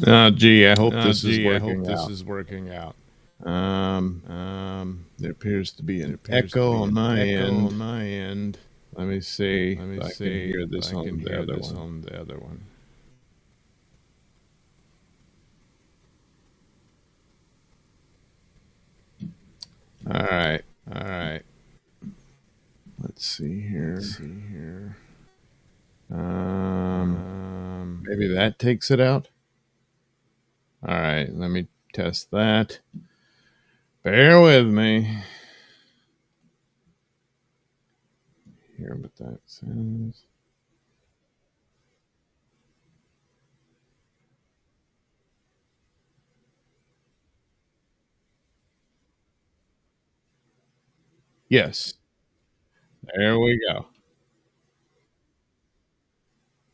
Gee, I hope this is working out. There appears to be an echo on my end. Let me see if I can hear this on the other one. All right. Let's see here. Maybe that takes it out. All right, let me test that. Bear with me. Hear what that says. Yes, there we go.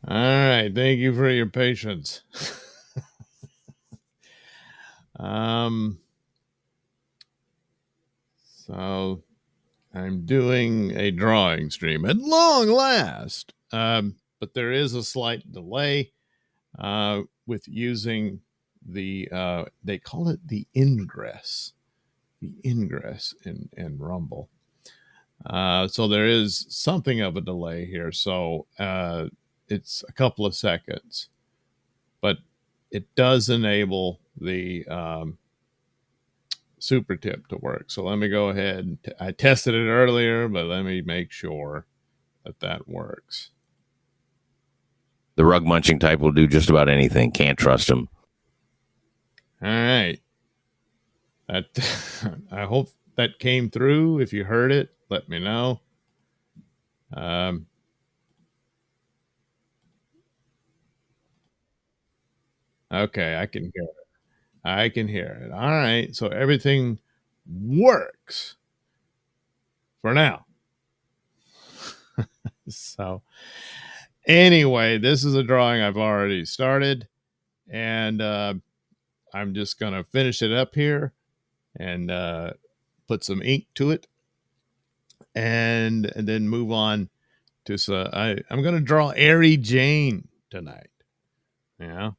All right, thank you for your patience. um, so I'm doing a drawing stream at long last, but there is a slight delay with using the they call it the ingress in Rumble. So there is something of a delay here. So it's a couple of seconds, but it does enable the super tip to work. So let me go ahead. I tested it earlier, but let me make sure that works. The rug munching type will do just about anything. Can't trust him. All right. That I hope that came through. If you heard it, let me know. Okay, I can hear it. I can hear it. All right. So everything works for now. So anyway, this is a drawing I've already started, and I'm just going to finish it up here and put some ink to it, and then move on to I'm going to draw Airy Jane tonight. Yeah,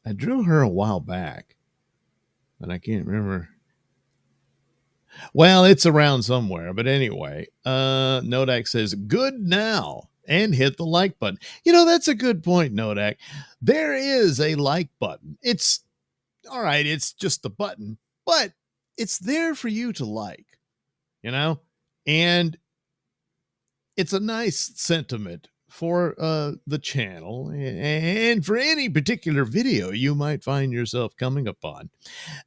I drew her a while back, but I can't remember. Well, it's around somewhere, but anyway, Nodak says good now and hit the like button. You know, that's a good point, Nodak. There is a like button. It's all right. It's just the button, but it's there for you to like, you know, and it's a nice sentiment for the channel and for any particular video you might find yourself coming upon.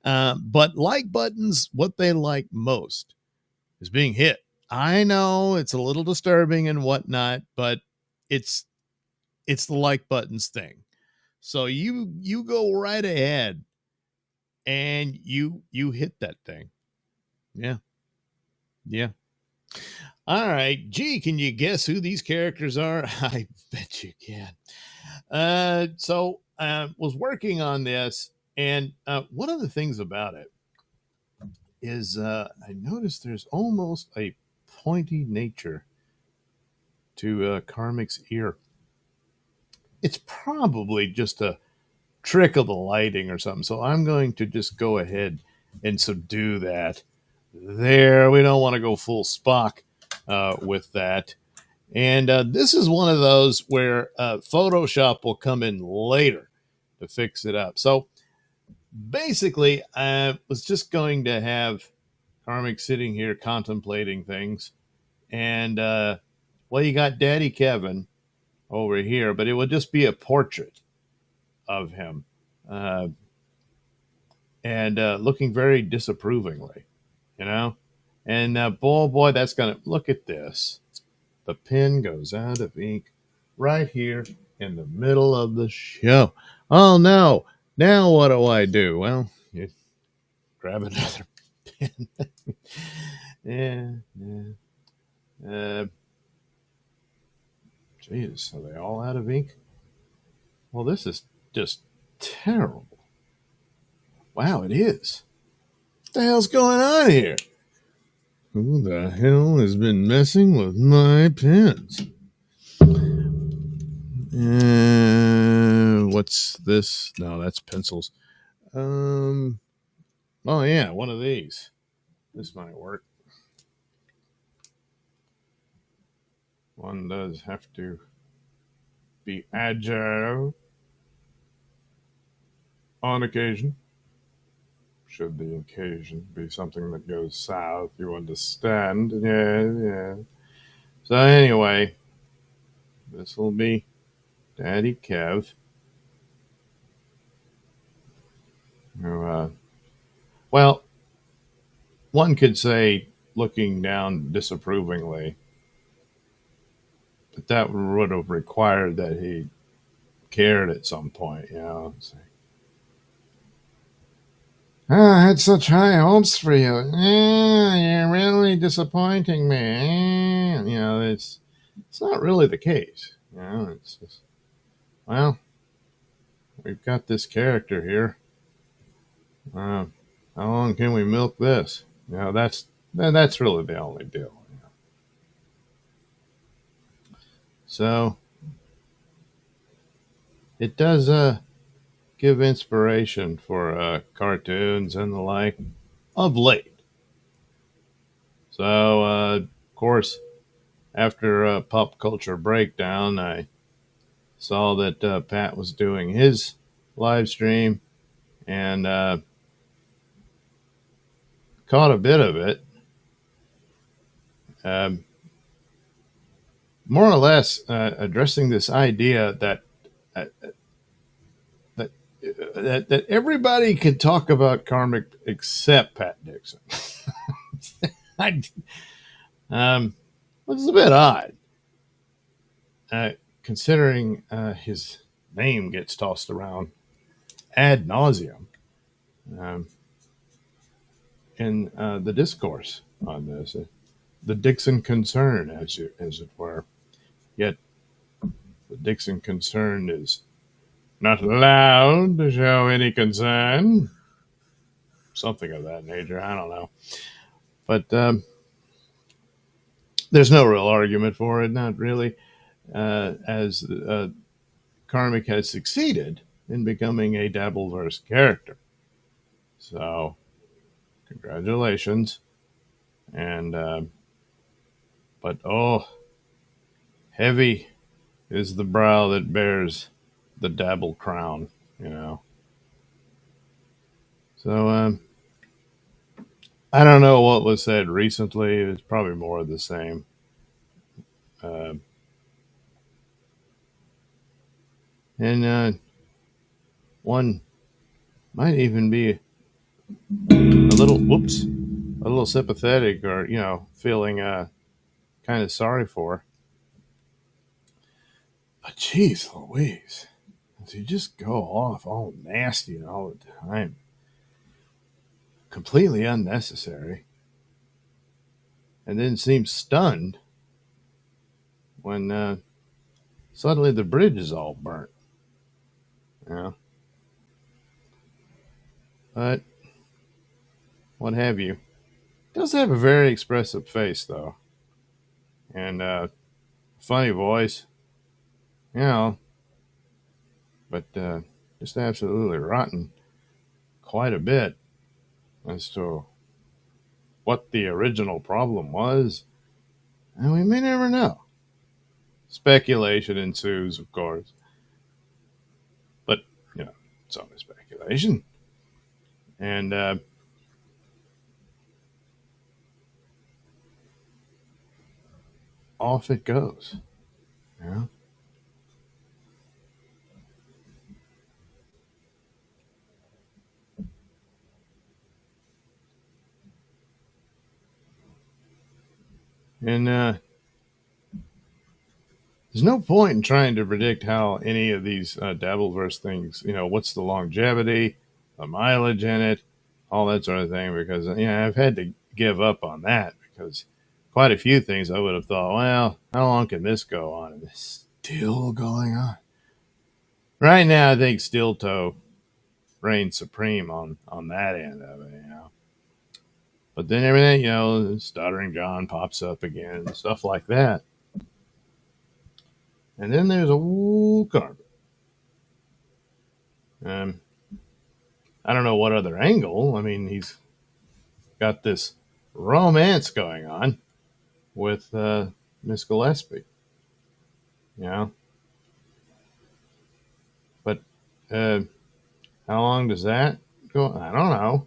But like buttons, what they like most is being hit. I know it's a little disturbing and whatnot, but it's the like buttons thing. So you go right ahead and you hit that thing. Yeah. All right. Gee, can you guess who these characters are? I bet you can. So was working on this, and one of the things about it is I noticed there's almost a pointy nature to Karmic's ear. It's probably just a trick of the lighting or something. So I'm going to just go ahead and subdue that. There, we don't want to go full Spock with that. And this is one of those where Photoshop will come in later to fix it up. So basically, I was just going to have Karmic sitting here contemplating things. And, well, you got Daddy Kevin over here, but it would just be a portrait of him and looking very disapprovingly, you know? And boy, that's going to look at this. The pen goes out of ink right here in the middle of the show. Oh, no. Now what do I do? Well, you grab another pen. yeah. Geez, are they all out of ink? Well, this is just terrible. Wow, it is. What the hell's going on here? Who the hell has been messing with my pens? What's this? No, that's pencils. Oh yeah, one of these. This might work. One does have to be agile on occasion. Should the occasion be something that goes south, you understand? Yeah. So anyway, this will be Daddy Kev. Well, one could say looking down disapprovingly, but that would have required that he cared at some point, I had such high hopes for you. You're really disappointing me. It's not really the case. It's just, well, we've got this character here. How long can we milk this? That's really the only deal. So it does give inspiration for cartoons and the like of late. So of course, after Pop Culture Breakdown, I saw that Pat was doing his live stream and caught a bit of it. Um, More or less addressing this idea uh, that that everybody can talk about karmic except Pat Dixon. I, Which is a bit odd, considering his name gets tossed around ad nauseum um, in the discourse on this, the Dixon concern, as it were. Yet the Dixon concern is not allowed to show any concern, something of that nature. I don't know, but there's no real argument for it. Not really, as Karmic has succeeded in becoming a Dabbleverse character. So, congratulations. And, but heavy is the brow that bears the Dabble crown, So, I don't know what was said recently. It's probably more of the same. Uh, and one might even be a little sympathetic or, feeling kind of sorry for. But geez Louise, does he just go off all nasty all the time? Completely unnecessary. And then seems stunned when suddenly the bridge is all burnt. But what have you. Does have a very expressive face, though. And funny voice. You know, but just absolutely rotten quite a bit as to what the original problem was. And we may never know. Speculation ensues, of course. But, it's only speculation. And off it goes. Yeah. And there's no point in trying to predict how any of these Dabbleverse things, what's the longevity, the mileage in it, all that sort of thing, because, I've had to give up on that because quite a few things I would have thought, well, how long can this go on? And it's still going on. Right now, I think Steel Toe reigns supreme on that end of it, But then everything, Stuttering John pops up again and stuff like that. And then there's a carpet. Um, I don't know what other angle. I mean, he's got this romance going on with Miss Gillespie, you know. But uh, how long does that go? I don't know.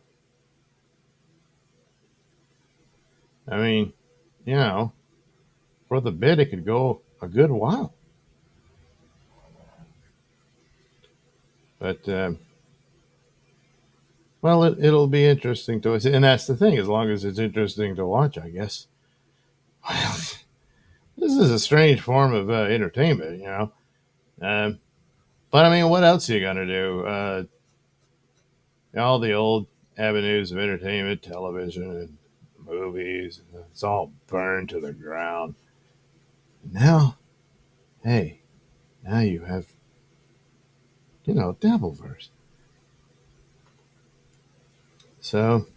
I mean, you know, for the bit, it could go a good while. But well, it'll be interesting to us, and that's the thing. As long as it's interesting to watch, I guess. Well, this is a strange form of entertainment, you know. Um, but I mean, what else are you gonna do? All the old avenues of entertainment, television and movies, it's all burned to the ground. Now, hey, now you have, Devilverse. So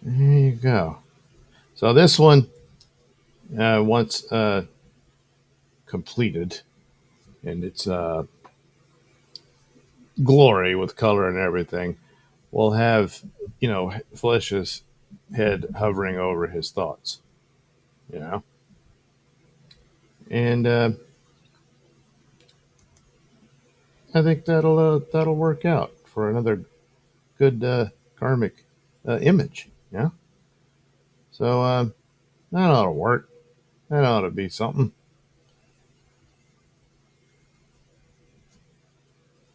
there you go. So this one, once completed in its glory with color and everything, will have, Flesh's head hovering over his thoughts, you know, and I think that'll work out for another good karmic image, yeah. So that ought to work. That ought to be something.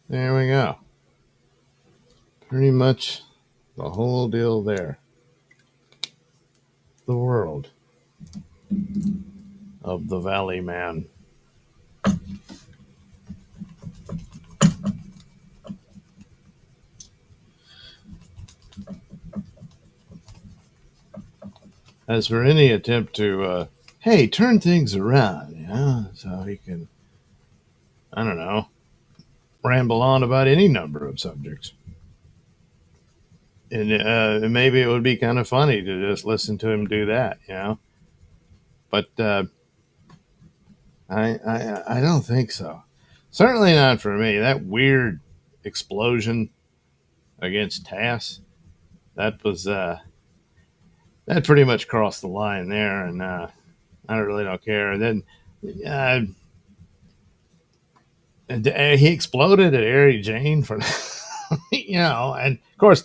There we go. Pretty much the whole deal there. The world of the Valley Man. As for any attempt to, hey, turn things around, so he can, I don't know, ramble on about any number of subjects. And maybe it would be kind of funny to just listen to him do that, But I don't think so. Certainly not for me. That weird explosion against Tass, that was that pretty much crossed the line there, and I really don't care. And then uh, he exploded at Ari Jane for, and of course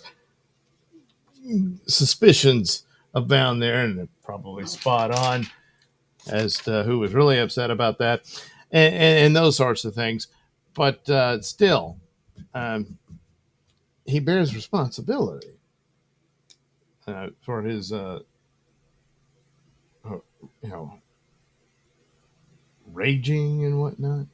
suspicions abound there, and they're probably spot on as to who was really upset about that, and those sorts of things. But still, um, he bears responsibility for his, uh, you know, raging and whatnot.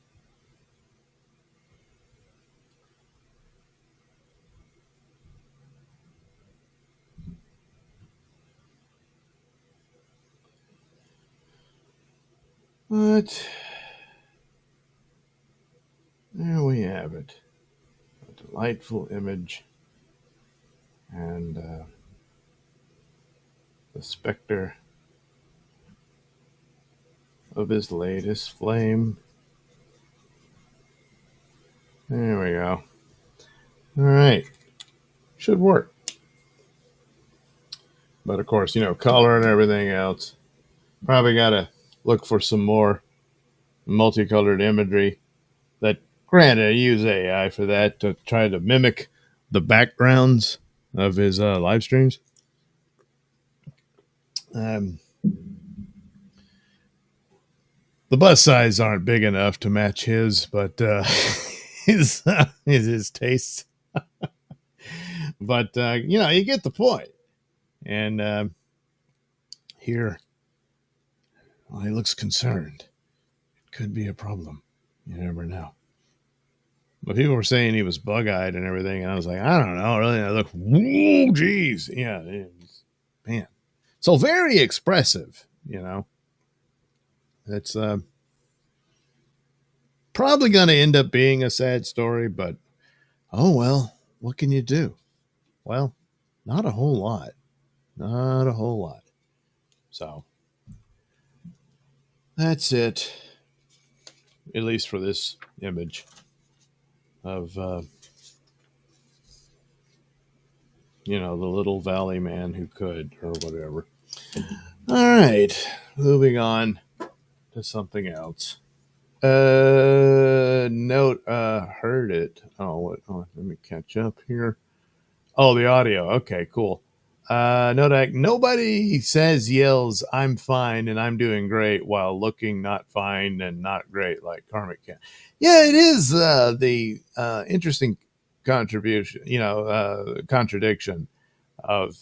But there we have it. A delightful image. And the specter of his latest flame. There we go. All right. Should work. But of course, color and everything else. Probably got to look for some more multicolored imagery. That, granted, I use AI for that to try to mimic the backgrounds of his live streams. Um, the bus size aren't big enough to match his, but his tastes. But you get the point. And here, well, he looks concerned. It could be a problem. You never know. But people were saying he was bug-eyed and everything, and I was like, I don't know, really. I look, whoa, geez, yeah, man. So very expressive, It's probably going to end up being a sad story, but oh well, what can you do? Well, not a whole lot, not a whole lot. So that's it, at least for this image. of the little valley man who could, or whatever. All right, moving on to something else. Note, heard it. Oh, what? Oh, let me catch up here. Oh, the audio. Okay, cool. Note, nobody says yells, "I'm fine and I'm doing great," while looking not fine and not great like Karmic can. Yeah, it is the interesting contribution, contradiction of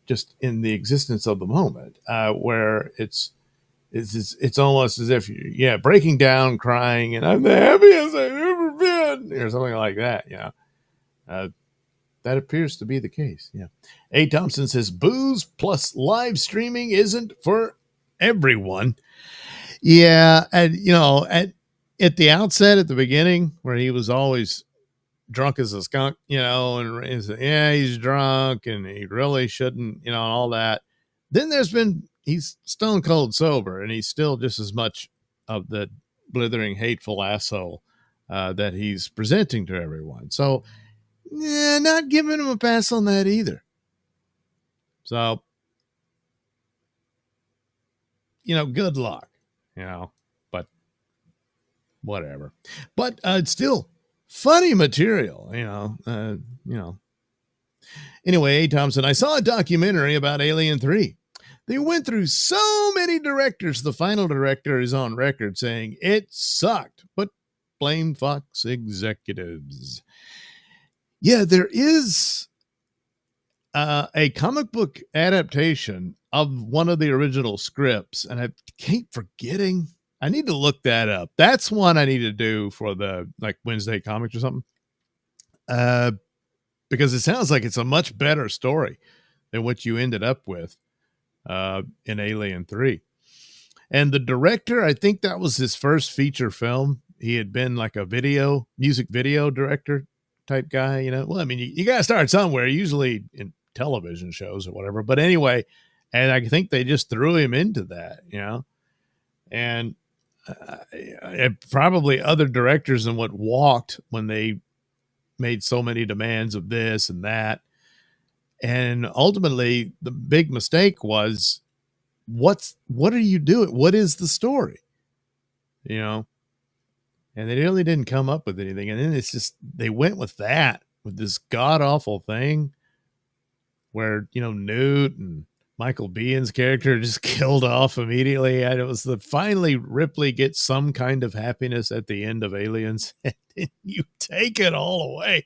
just in the existence of the moment, where it's almost as if breaking down, crying, and I'm the happiest I've ever been, or something like that. That appears to be the case. Yeah. A. Thompson says booze plus live streaming isn't for everyone. Yeah, and at the outset, at the beginning, where he was always drunk as a skunk, and he's drunk and he really shouldn't, and all that. Then he's stone cold sober, and he's still just as much of the blithering, hateful asshole that he's presenting to everyone. So, not giving him a pass on that either. So, good luck, but whatever. But it's still funny material, Anyway, A. Thompson, I saw a documentary about Alien 3. They went through so many directors. The final director is on record saying it sucked, but blamed Fox executives. Yeah, there is a comic book adaptation of one of the original scripts, and I keep forgetting. I need to look that up. That's one I need to do for the Wednesday comics or something. Because it sounds like it's a much better story than what you ended up with in Alien 3. And the director, I think that was his first feature film. He had been like a music video director type guy, Well, I mean, you got to start somewhere, usually in television shows or whatever. But anyway, and I think they just threw him into that, And probably other directors than what walked when they made so many demands of this and that. And ultimately the big mistake was what are you doing? What is the story? And they really didn't come up with anything. And then it's just, they went with this god awful thing where, Newt and Michael Bihn's character just killed off immediately. And it was finally Ripley gets some kind of happiness at the end of Aliens. And you take it all away,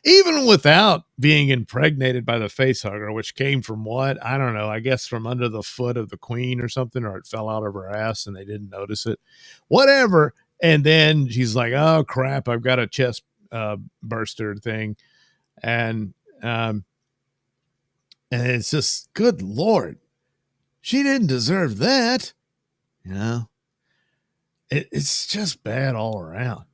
even without being impregnated by the facehugger, which came from what? I don't know. I guess from under the foot of the queen or something, or it fell out of her ass and they didn't notice it. Whatever. And then she's like, oh, crap, I've got a chest burster thing. And it's just, good Lord, she didn't deserve that. It's just bad all around.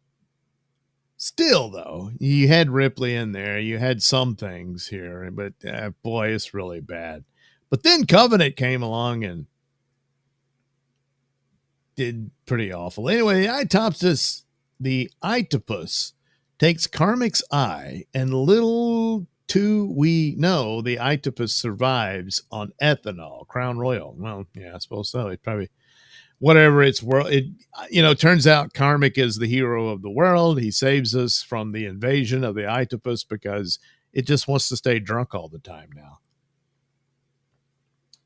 Still, though, you had Ripley in there. You had some things here, but boy, it's really bad. But then Covenant came along and did pretty awful. Anyway, the Itopus takes Karmic's eye, and little do we know the Itopus survives on ethanol, Crown Royal. Well, yeah, I suppose so. It probably... whatever it's world, it turns out Karmic is the hero of the world. He saves us from the invasion of the Itopus because it just wants to stay drunk all the time now.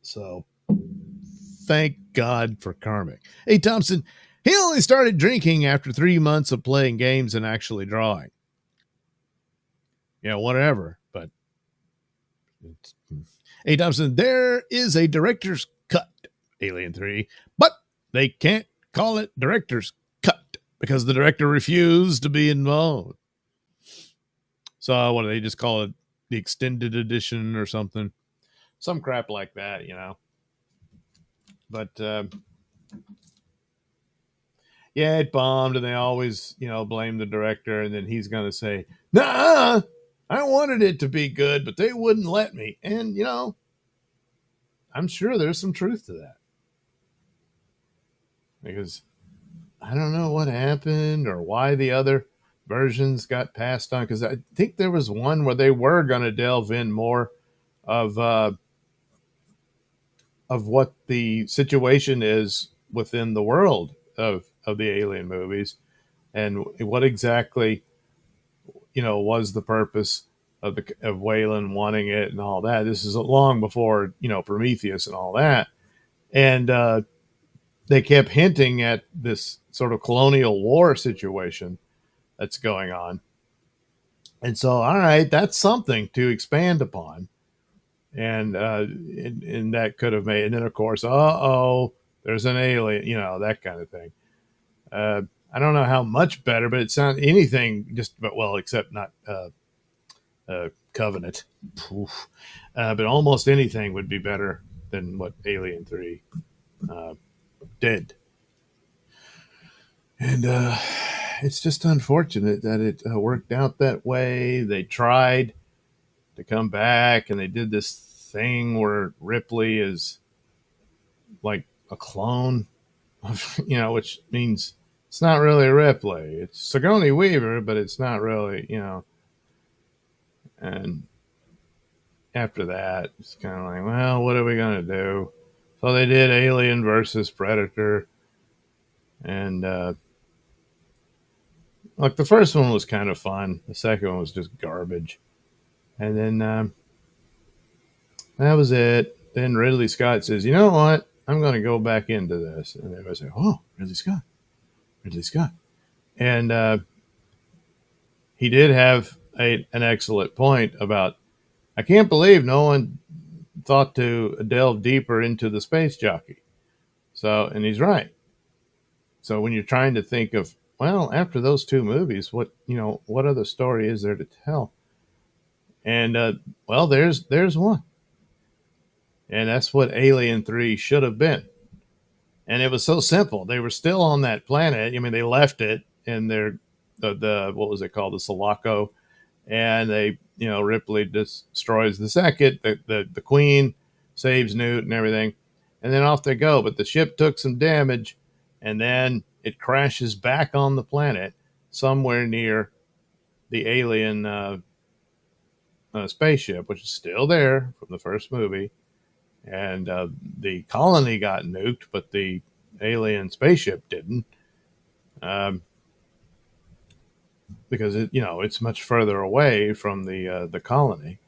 So thank God for Karmic. Hey, Thompson, he only started drinking after 3 months of playing games and actually drawing. Whatever. But hey, Thompson, there is a director's cut, Alien 3, but they can't call it director's cut because the director refused to be involved. So what do they just call it? The extended edition or something? Some crap like that, But it bombed, and they always, blame the director, and then he's going to say, nah, I wanted it to be good, but they wouldn't let me. And, I'm sure there's some truth to that. Because I don't know what happened or why the other versions got passed on, because I think there was one where they were going to delve in more of what the situation is within the world of the Alien movies, and what exactly was the purpose of Wayland wanting it and all that. This is long before Prometheus and all that, and they kept hinting at this sort of colonial war situation that's going on. And so, all right, that's something to expand upon. And that could have made, and then of course, there's an alien, that kind of thing. I don't know how much better, but it sounds anything just, but well, except not Covenant. But almost anything would be better than what Alien 3 did. And it's just unfortunate that it worked out that way. They tried to come back, and they did this thing where Ripley is like a clone of, which means it's not really Ripley. It's Sigourney Weaver, but it's not really, And after that, it's kind of like, well, what are we going to do? So they did Alien versus Predator. And like the first one was kind of fun. The second one was just garbage. And then that was it. Then Ridley Scott says, you know what? I'm going to go back into this. And everybody say, oh, Ridley Scott. Ridley Scott. And he did have an excellent point about, I can't believe no one thought to delve deeper into the space jockey. So, and he's right. So when you're trying to think of, well, after those two movies, what other story is there to tell? And well, there's one. And that's what Alien 3 should have been. And it was so simple. They were still on that planet. I mean, they left it in their the what was it called, the Sulaco, and they Ripley destroys the second. The Queen saves Newt and everything, and then off they go. But the ship took some damage, and then it crashes back on the planet somewhere near the alien spaceship, which is still there from the first movie. And the colony got nuked, but the alien spaceship didn't, because it's much further away from the colony.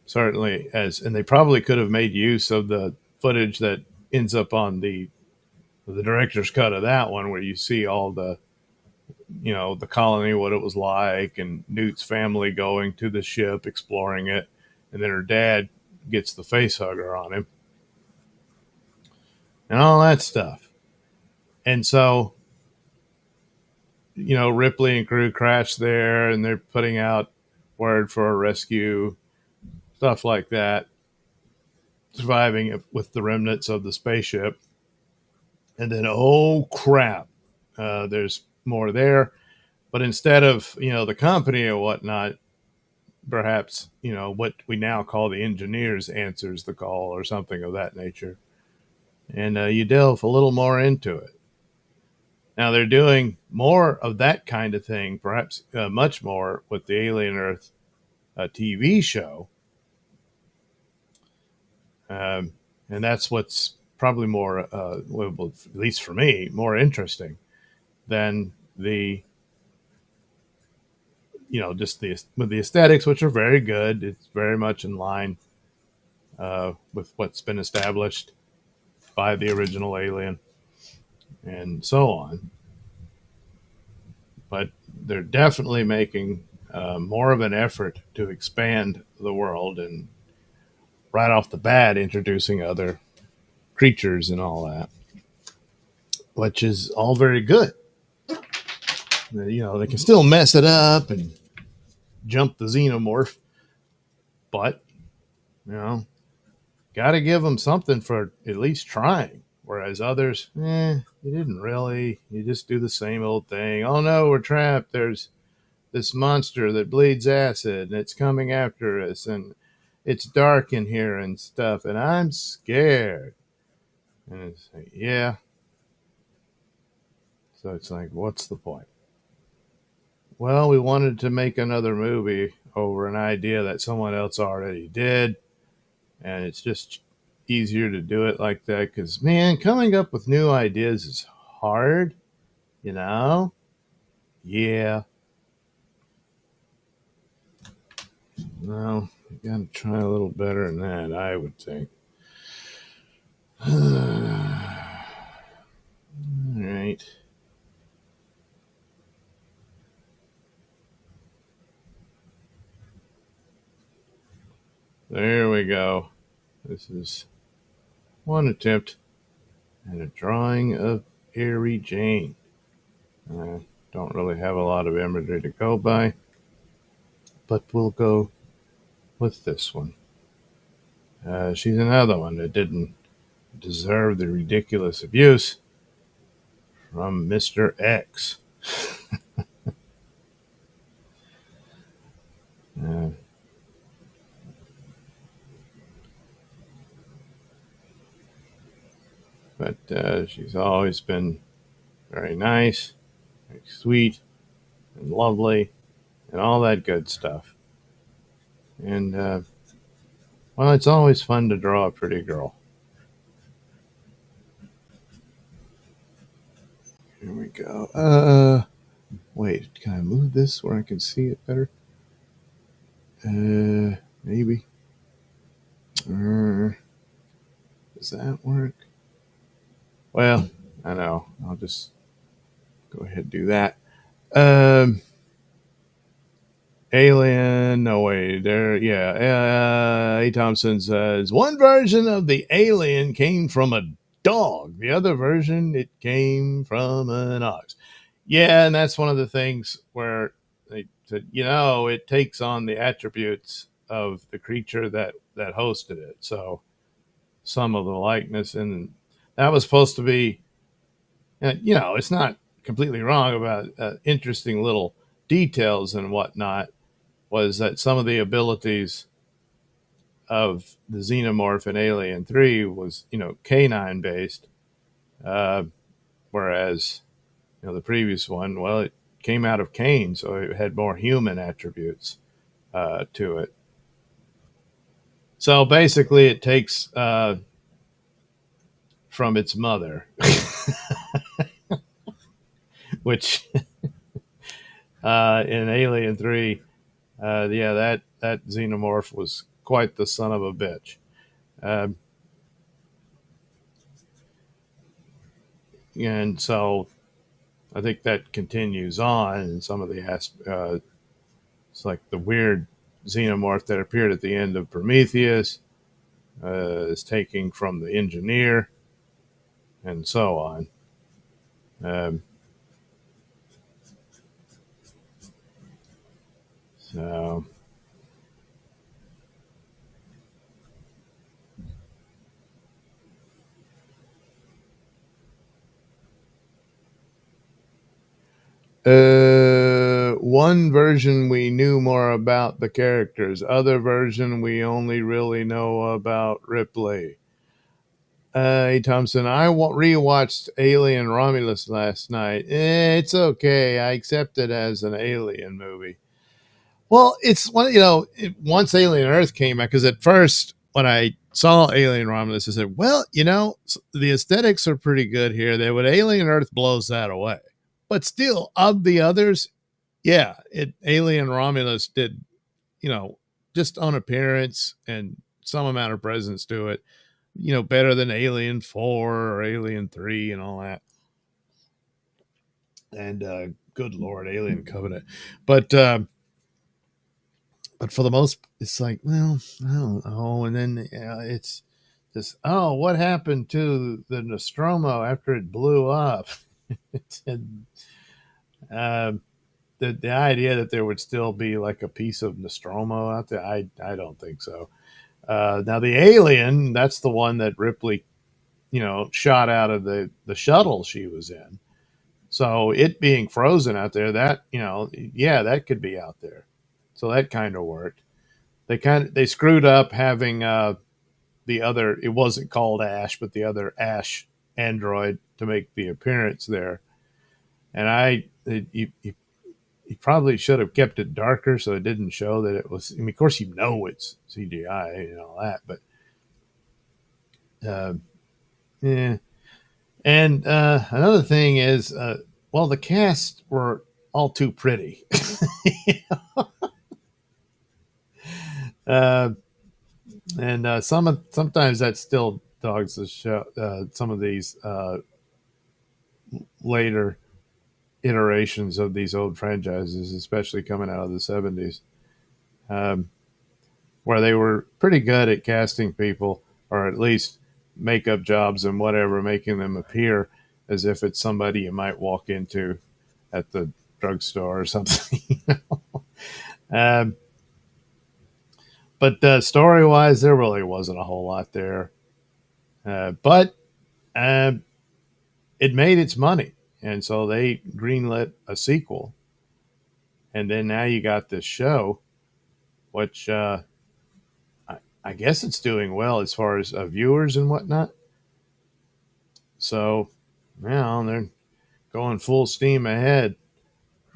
Certainly, and they probably could have made use of the footage that ends up on the director's cut of that one, where you see all the the colony, what it was like, and Newt's family going to the ship, exploring it. And then her dad gets the face hugger on him and all that stuff. And so, Ripley and crew crash there, and they're putting out word for a rescue, stuff like that, surviving with the remnants of the spaceship. And then, oh crap, there's more there. But instead of, the company or whatnot, perhaps what we now call the engineers answers the call or something of that nature, and you delve a little more into it. Now they're doing more of that kind of thing, perhaps much more, with the Alien Earth TV show, and that's what's probably more, well, at least for me, more interesting than the just with the aesthetics, which are very good. It's very much in line with what's been established by the original Alien and so on. But they're definitely making more of an effort to expand the world, and right off the bat introducing other creatures and all that, which is all very good. They can still mess it up and jump the xenomorph, but got to give them something for at least trying. Whereas others, you didn't really. You just do the same old thing. Oh no, we're trapped. There's this monster that bleeds acid, and it's coming after us, and it's dark in here and stuff, and I'm scared. And it's like, yeah. So it's like, what's the point? Well, we wanted to make another movie over an idea that someone else already did, and it's just easier to do it like that because, man, coming up with new ideas is hard, you know? Yeah. Well, you gotta try a little better than that, I would think. All right. There we go. This is one attempt at a drawing of Airy Jane. I don't really have a lot of imagery to go by, but we'll go with this one. She's another one that didn't deserve the ridiculous abuse from Mr. X. Uh, but she's always been very nice, very sweet, and lovely, and all that good stuff. And, well, it's always fun to draw a pretty girl. Here we go. Wait, can I move this where I can see it better? Maybe. Does that work? Well, I know. I'll just go ahead and do that. Alien. No way. There. Yeah. A. Thompson says one version of the alien came from a dog. The other version, it came from an ox. Yeah, and that's one of the things where they said, it takes on the attributes of the creature that hosted it. So some of the likeness, and that was supposed to be, it's not completely wrong about interesting little details and whatnot, was that some of the abilities of the xenomorph in Alien 3 was, canine based, whereas, the previous one, well, it came out of Cain, so it had more human attributes to it. So basically, it takes from its mother, which in Alien 3, that xenomorph was quite the son of a bitch. And so I think that continues on in some of the it's like the weird xenomorph that appeared at the end of Prometheus is taking from the engineer, and so on. So one version we knew more about the characters. Other version we only really know about Ripley. Hey Thompson, I rewatched Alien Romulus last night. It's okay. I accept it as an alien movie. Well, it's one, once Alien Earth came out, because at first when I saw Alien Romulus, I said, well, the aesthetics are pretty good here. That would Alien Earth blows that away. But still, of the others, yeah, Alien Romulus did, just on appearance and some amount of presence to it, better than Alien 4 or Alien 3 and all that. And good Lord, Alien Covenant. But for the most, it's like, well, I don't know. And then it's just, what happened to the Nostromo after it blew up? And, the idea that there would still be like a piece of Nostromo out there, I don't think so. Now the alien, that's the one that Ripley, shot out of the shuttle she was in. So it being frozen out there, that, that could be out there. So that kind of worked. They screwed up having the other, it wasn't called Ash, but the other Ash android to make the appearance there. And you probably should have kept it darker so it didn't show that it was. I mean, of course, it's CGI and all that, but yeah. And another thing is, well, the cast were all too pretty. uh, and sometimes that still dogs the show. Some of these later iterations of these old franchises, especially coming out of the 70s, um, where they were pretty good at casting people, or at least makeup jobs and whatever, making them appear as if it's somebody you might walk into at the drugstore or something. um, but story wise, there really wasn't a whole lot there. But uh, it made its money. And so they greenlit a sequel. And then now you got this show, which I guess it's doing well as far as viewers and whatnot. So now they're going full steam ahead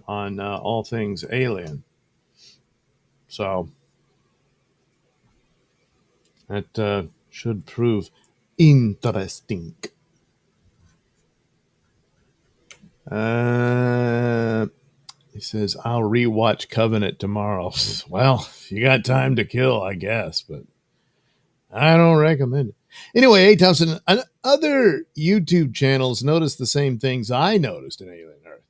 on all things Alien. So that should prove interesting. He says, I'll rewatch Covenant tomorrow. Well, if you got time to kill, I guess, but I don't recommend it. Anyway, hey, Thompson, other YouTube channels notice the same things I noticed in Alien Earth.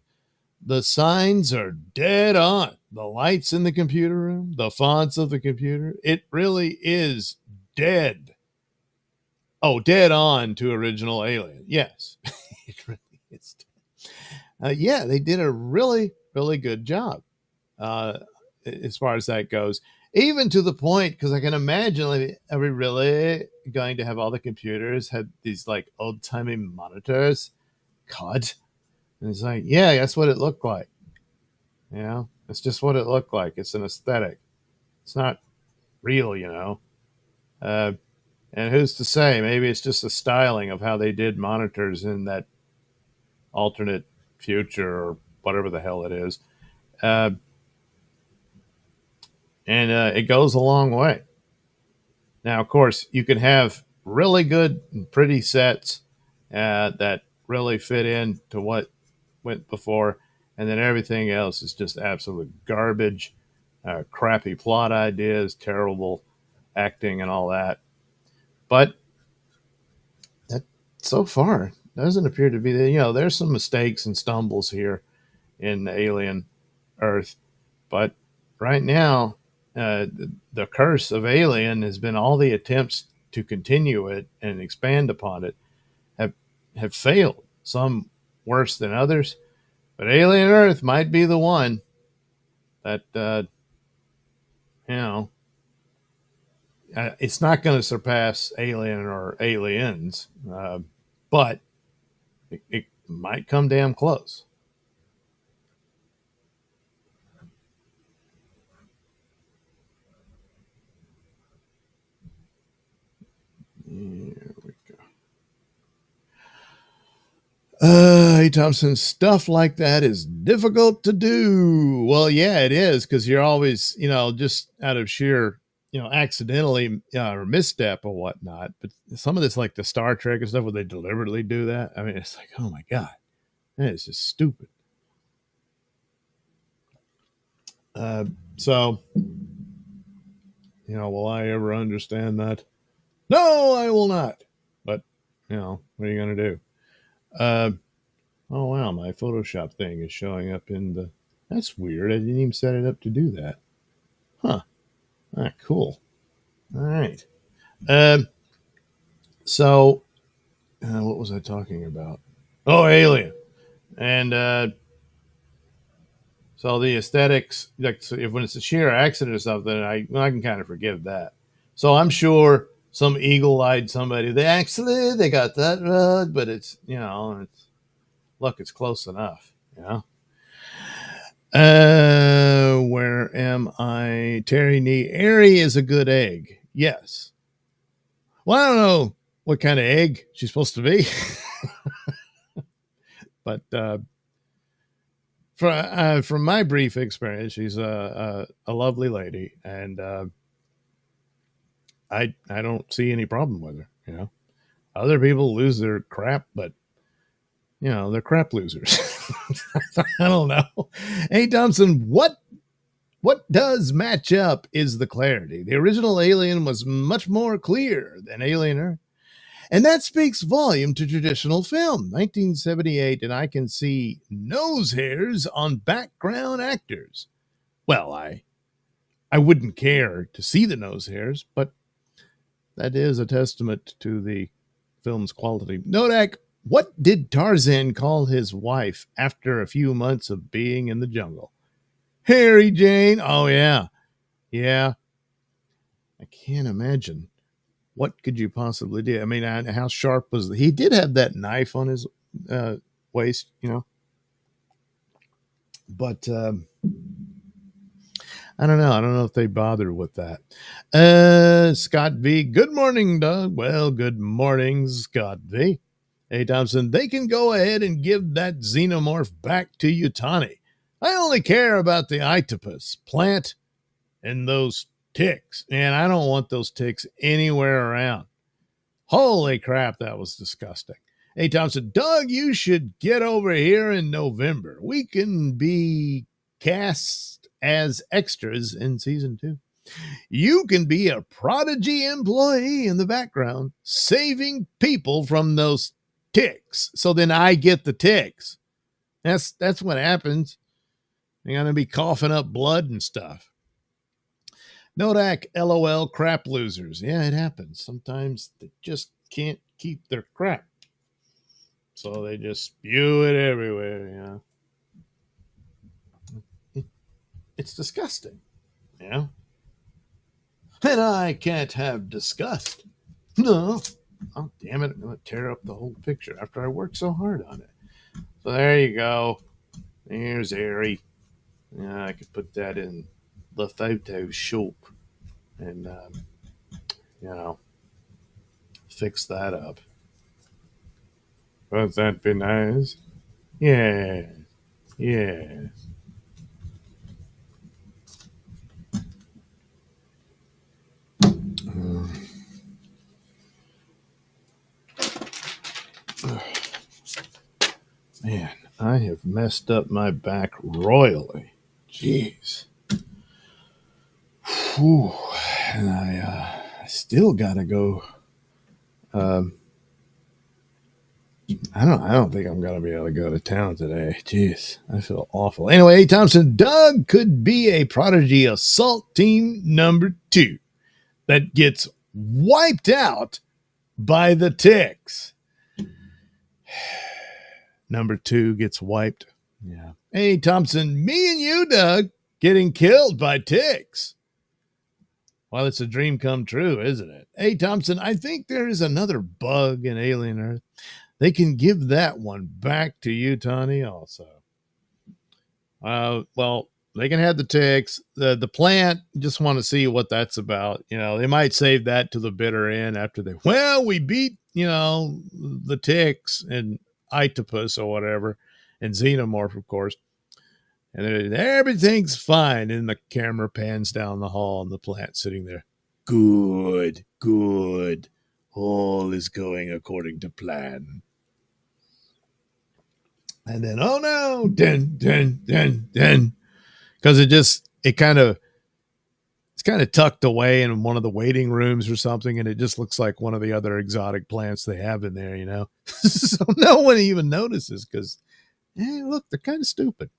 The signs are dead on. The lights in the computer room, the fonts of the computer, it really is dead. Oh, dead on to original Alien. Yes, it really is. Yeah, they did a really, really good job as far as that goes. Even to the point, because I can imagine, like, are we really going to have all the computers had these like old timey monitors? God. And it's like, yeah, that's what it looked like. You know, it's just what it looked like. It's an aesthetic. It's not real, you know. Uh, and who's to say? Maybe it's just the styling of how they did monitors in that alternate future or whatever the hell it is. Uh, and it goes a long way. Now, of course, you can have really good and pretty sets that really fit into what went before, and then everything else is just absolute garbage, crappy plot ideas, terrible acting, and all that. But that so far doesn't appear to be the, there's some mistakes and stumbles here in Alien Earth, but right now, the curse of Alien has been all the attempts to continue it and expand upon it have have failed. Some worse than others, but Alien Earth might be the one that you know it's not going to surpass Alien or Aliens, but it might come damn close. Here we go. Hey Thompson, stuff like that is difficult to do. Well, yeah, it is, because you're always, just out of sheer, accidentally or misstep or whatnot. But some of this, like the Star Trek and stuff, where they deliberately do that. I mean, it's like, oh my god, that is just stupid. So, will I ever understand that? No, I will not. But, what are you going to do? Uh, oh, wow, my Photoshop thing is showing up in the... That's weird. I didn't even set it up to do that. Huh. All right, cool. All right. So, what was I talking about? Oh, Alien. And so the aesthetics, like, so if when it's a sheer accident or something, I can kind of forgive that. So I'm sure some eagle-eyed somebody, they got that rug, but it's, it's close enough, where am I? Terry Nee. Airy is a good egg. Yes. Well, I don't know what kind of egg she's supposed to be, but from my brief experience, she's a lovely lady, and I don't see any problem with her. Other people lose their crap, but they're crap losers. I don't know. Hey, Thompson, what does match up is the clarity. The original Alien was much more clear than Alien Earth. And that speaks volume to traditional film. 1978, and I can see nose hairs on background actors. Well, I wouldn't care to see the nose hairs, but that is a testament to the film's quality. Nodak, what did Tarzan call his wife after a few months of being in the jungle? Harry Jane. Oh, yeah. Yeah. I can't imagine. What could you possibly do? I mean, how sharp was he? Did have that knife on his waist, but I don't know. I don't know if they bother with that. Scott V. Good morning, Doug. Well, good morning, Scott V. Hey, Thompson, they can go ahead and give that xenomorph back to Yutani. I only care about the octopus, plant, and those ticks. Man, I don't want those ticks anywhere around. Holy crap, that was disgusting. Hey, Thompson, Doug, you should get over here in November. We can be cast as extras in season 2. You can be a prodigy employee in the background, saving people from those ticks. So then I get the ticks. That's what happens. You're going to be coughing up blood and stuff. Nodak, LOL, crap losers. Yeah, it happens. Sometimes they just can't keep their crap. So they just spew it everywhere, It's disgusting, And I can't have disgust. No. Oh, damn it. I'm going to tear up the whole picture after I worked so hard on it. So there you go. There's Airy. Yeah, I could put that in the Photoshop and, fix that up. Wouldn't that be nice? Yeah. Yeah. Man, I have messed up my back royally. Jeez. Whew. And I still gotta go. I don't think I'm gonna be able to go to town today. Jeez, I feel awful. Anyway, Thompson, Doug could be a prodigy assault team number 2 that gets wiped out by the ticks. Number 2 gets wiped. Yeah. Hey, Thompson, me and you, Doug, getting killed by ticks. Well, it's a dream come true, isn't it? Hey, Thompson, I think there is another bug in Alien Earth. They can give that one back to Yutani also. Well, they can have the ticks. The plant, just want to see what that's about. They might save that to the bitter end after we beat, the ticks and octopus or whatever, and xenomorph, of course. And everything's fine. And the camera pans down the hall and the plant sitting there. Good. All is going according to plan. And then, oh no, den. Because it's kind of tucked away in one of the waiting rooms or something. And it just looks like one of the other exotic plants they have in there, So no one even notices because, look, they're kind of stupid.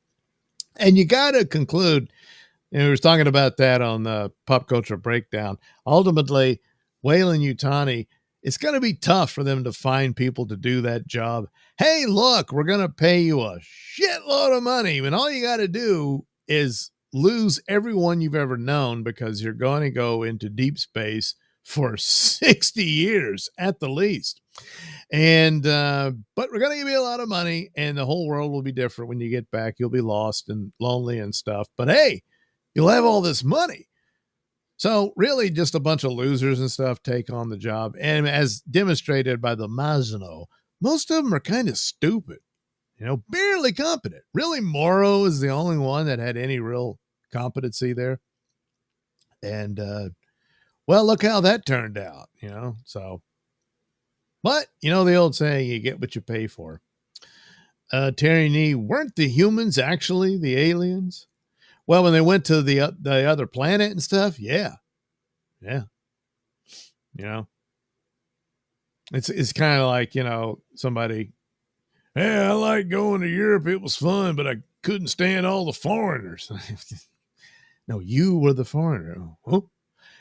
And you got to conclude, we were talking about that on the Pop Culture Breakdown. Ultimately, Weyland Yutani, it's going to be tough for them to find people to do that job. Hey, look, we're going to pay you a shitload of money. And all you got to do is lose everyone you've ever known because you're going to go into deep space for 60 years at the least. And but we're going to give you a lot of money and the whole world will be different when you get back. You'll be lost and lonely and stuff. But hey, you'll have all this money. So really just a bunch of losers and stuff take on the job. And as demonstrated by the Mazino, most of them are kind of stupid. barely competent. Really, Morrow is the only one that had any real competency there. And, well, look how that turned out. So, but, the old saying, you get what you pay for. Terry Nee, weren't the humans actually the aliens? Well, when they went to the other planet and stuff, yeah. You know, it's kind of like, somebody, hey, I like going to Europe. It was fun, but I couldn't stand all the foreigners. No, you were the foreigner. Oh.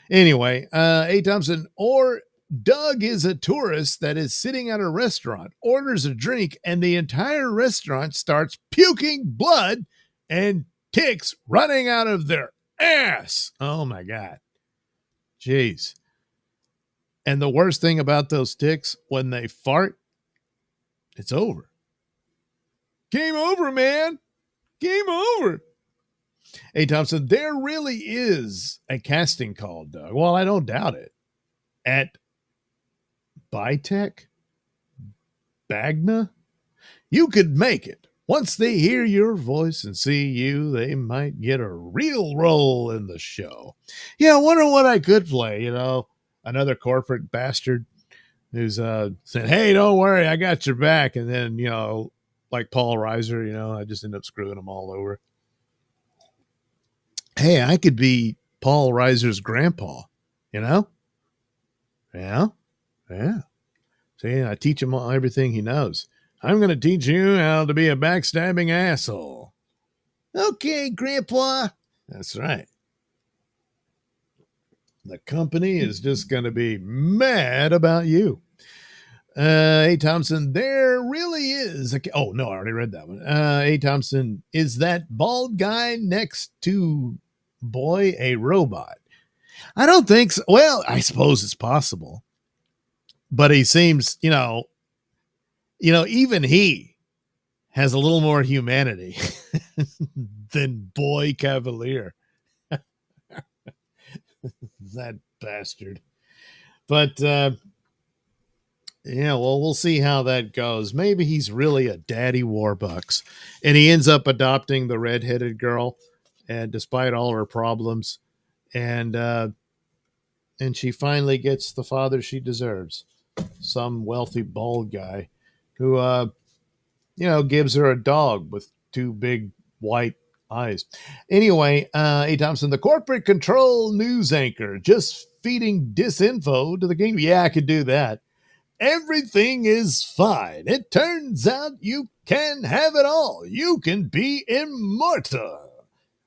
Anyway, A. Thompson, or Doug is a tourist that is sitting at a restaurant, orders a drink, and the entire restaurant starts puking blood and ticks running out of their ass. Oh my God. Jeez. And the worst thing about those ticks, when they fart, it's over. Game over, man. Game over. Hey, Thompson, there really is a casting call, Doug. Well, I don't doubt it. At Bytech? Bagna? You could make it. Once they hear your voice and see you, they might get a real role in the show. Yeah, I wonder what I could play, another corporate bastard who's saying, hey, don't worry, I got your back. And then, like Paul Reiser, I just end up screwing them all over. Hey, I could be Paul Reiser's grandpa, Yeah. See, I teach him everything he knows. I'm going to teach you how to be a backstabbing asshole. Okay, Grandpa. That's right. The company is just going to be mad about you. A. Thompson, there really is. Oh, no, I already read that one. A. Thompson, is that bald guy next to Boy a robot? I don't think so. Well, I suppose it's possible. But he seems, even he has a little more humanity than Boy Cavalier. That bastard. But, well, we'll see how that goes. Maybe he's really a daddy Warbucks, and he ends up adopting the redheaded girl, and despite all her problems, and she finally gets the father she deserves, some wealthy bald guy who, gives her a dog with two big white eyes. Anyway, A. Thompson, the corporate control news anchor, just feeding disinfo to the kingdom. Yeah, I could do that. Everything is fine. It turns out you can have it all. You can be immortal.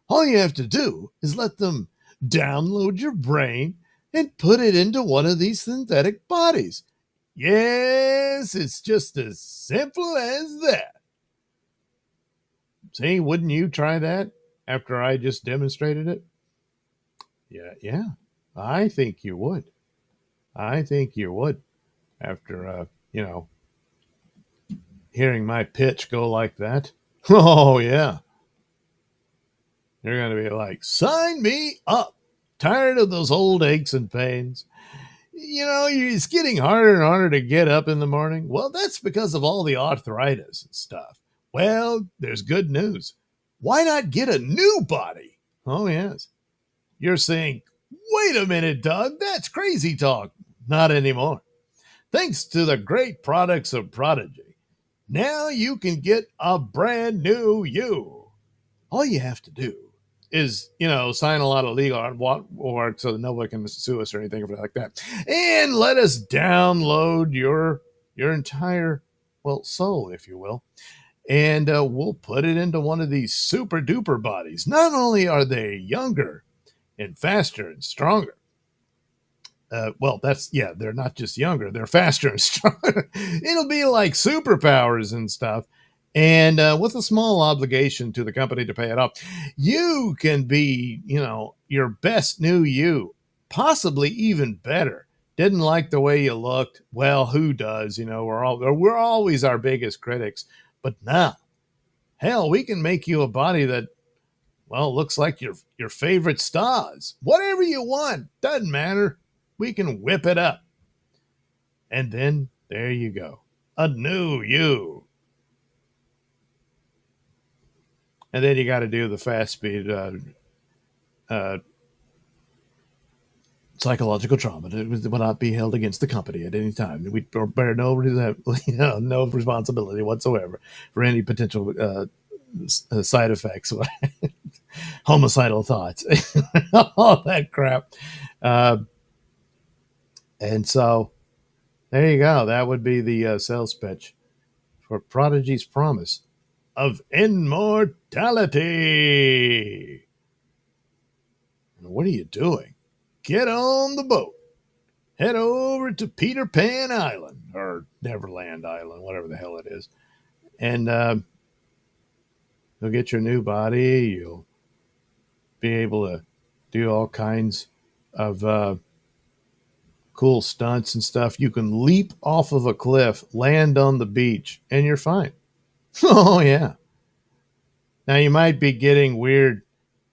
All you have to do is let them download your brain and put it into one of these synthetic bodies. Yes, it's just as simple as that. See, wouldn't you try that after I just demonstrated it? Yeah. I think you would. After, hearing my pitch go like that. Oh, yeah. You're going to be like, sign me up. Tired of those old aches and pains. It's getting harder and harder to get up in the morning. Well, that's because of all the arthritis and stuff. Well, there's good news. Why not get a new body? Oh, yes. You're saying, wait a minute, Doug, that's crazy talk. Not anymore. Thanks to the great products of Prodigy, now you can get a brand new you. All you have to do is, sign a lot of legal work so that nobody can sue us or anything like that. And let us download your entire, soul, if you will. And we'll put it into one of these super duper bodies. Not only are they younger and faster and stronger, they're not just younger, they're faster and stronger. It'll be like superpowers and stuff. And with a small obligation to the company to pay it off, you can be, your best new you, possibly even better. Didn't like the way you looked. Well, who does? We're always our biggest critics. But now, hell, we can make you a body that, looks like your favorite stars. Whatever you want, doesn't matter. We can whip it up. And then there you go. A new you. And then you got to do the fast speed uh, psychological trauma that will not be held against the company at any time. We bear no, no responsibility whatsoever for any potential side effects, homicidal thoughts, all that crap. Uh, and so there you go. That would be the sales pitch for Prodigy's promise of immortality. What are you doing? Get on the boat. Head over to Peter Pan Island or Neverland Island, whatever the hell it is. And you'll get your new body. You'll be able to do all kinds of cool stunts and stuff. You can leap off of a cliff, land on the beach, and you're fine. Oh, yeah. Now, you might be getting weird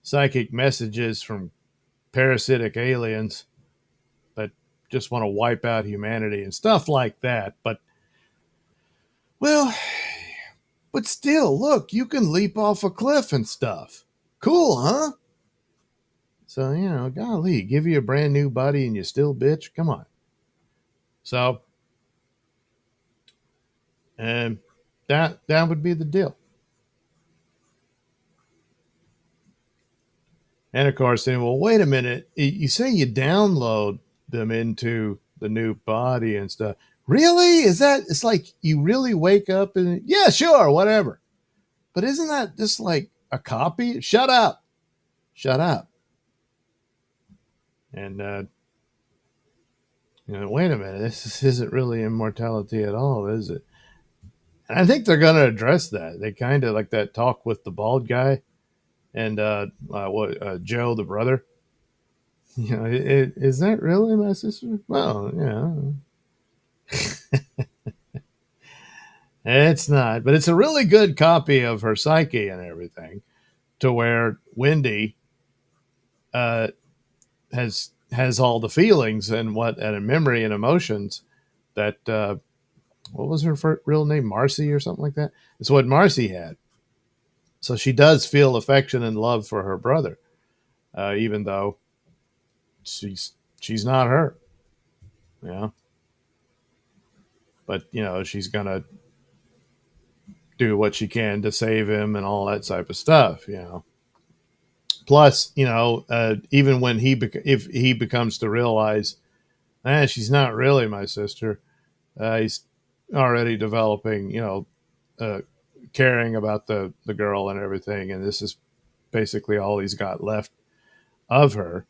psychic messages from parasitic aliens that just want to wipe out humanity and stuff like that. But, well, but still, look, you can leap off a cliff and stuff. Cool, huh? So, golly, give you a brand new body and you still bitch? Come on. So, and that would be the deal. And of course, then, well, wait a minute. You say you download them into the new body and stuff. Really? Is that, it's like you really wake up and, yeah, sure, whatever. But isn't that just like a copy? Shut up. Shut up. And, wait a minute. This isn't really immortality at all, is it? And I think they're going to address that. They kind of like that talk with the bald guy and Joe, the brother. Is that really my sister? Well, it's not, but it's a really good copy of her psyche and everything, to where Wendy uh, has all the feelings and a memory and emotions that what was her real name, Marcy or something like that. It's what Marcy had. So she does feel affection and love for her brother, even though she's not her. But she's gonna do what she can to save him and all that type of stuff. Plus, even when if he becomes to realize, she's not really my sister, he's already developing, caring about the girl and everything, and this is basically all he's got left of her.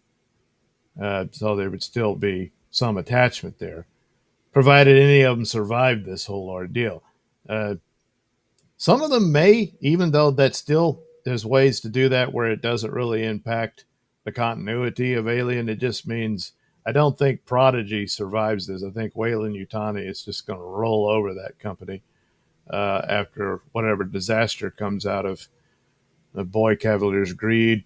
So there would still be some attachment there, provided any of them survived this whole ordeal. Some of them may, even though there's ways to do that where it doesn't really impact the continuity of Alien. It just means I don't think Prodigy survives this. I think Weyland-Yutani is just going to roll over that company after whatever disaster comes out of the Boy Cavalier's greed.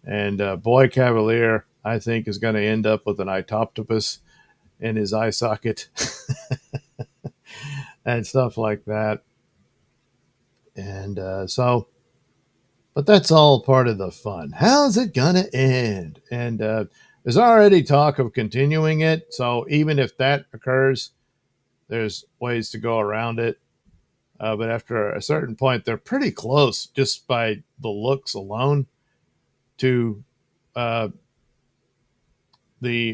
And Boy Cavalier, I think, is going to end up with an itoptopus in his eye socket and stuff like that. And but that's all part of the fun. How's it going to end? And there's already talk of continuing it. So even if that occurs, there's ways to go around it. But after a certain point, they're pretty close just by the looks alone to the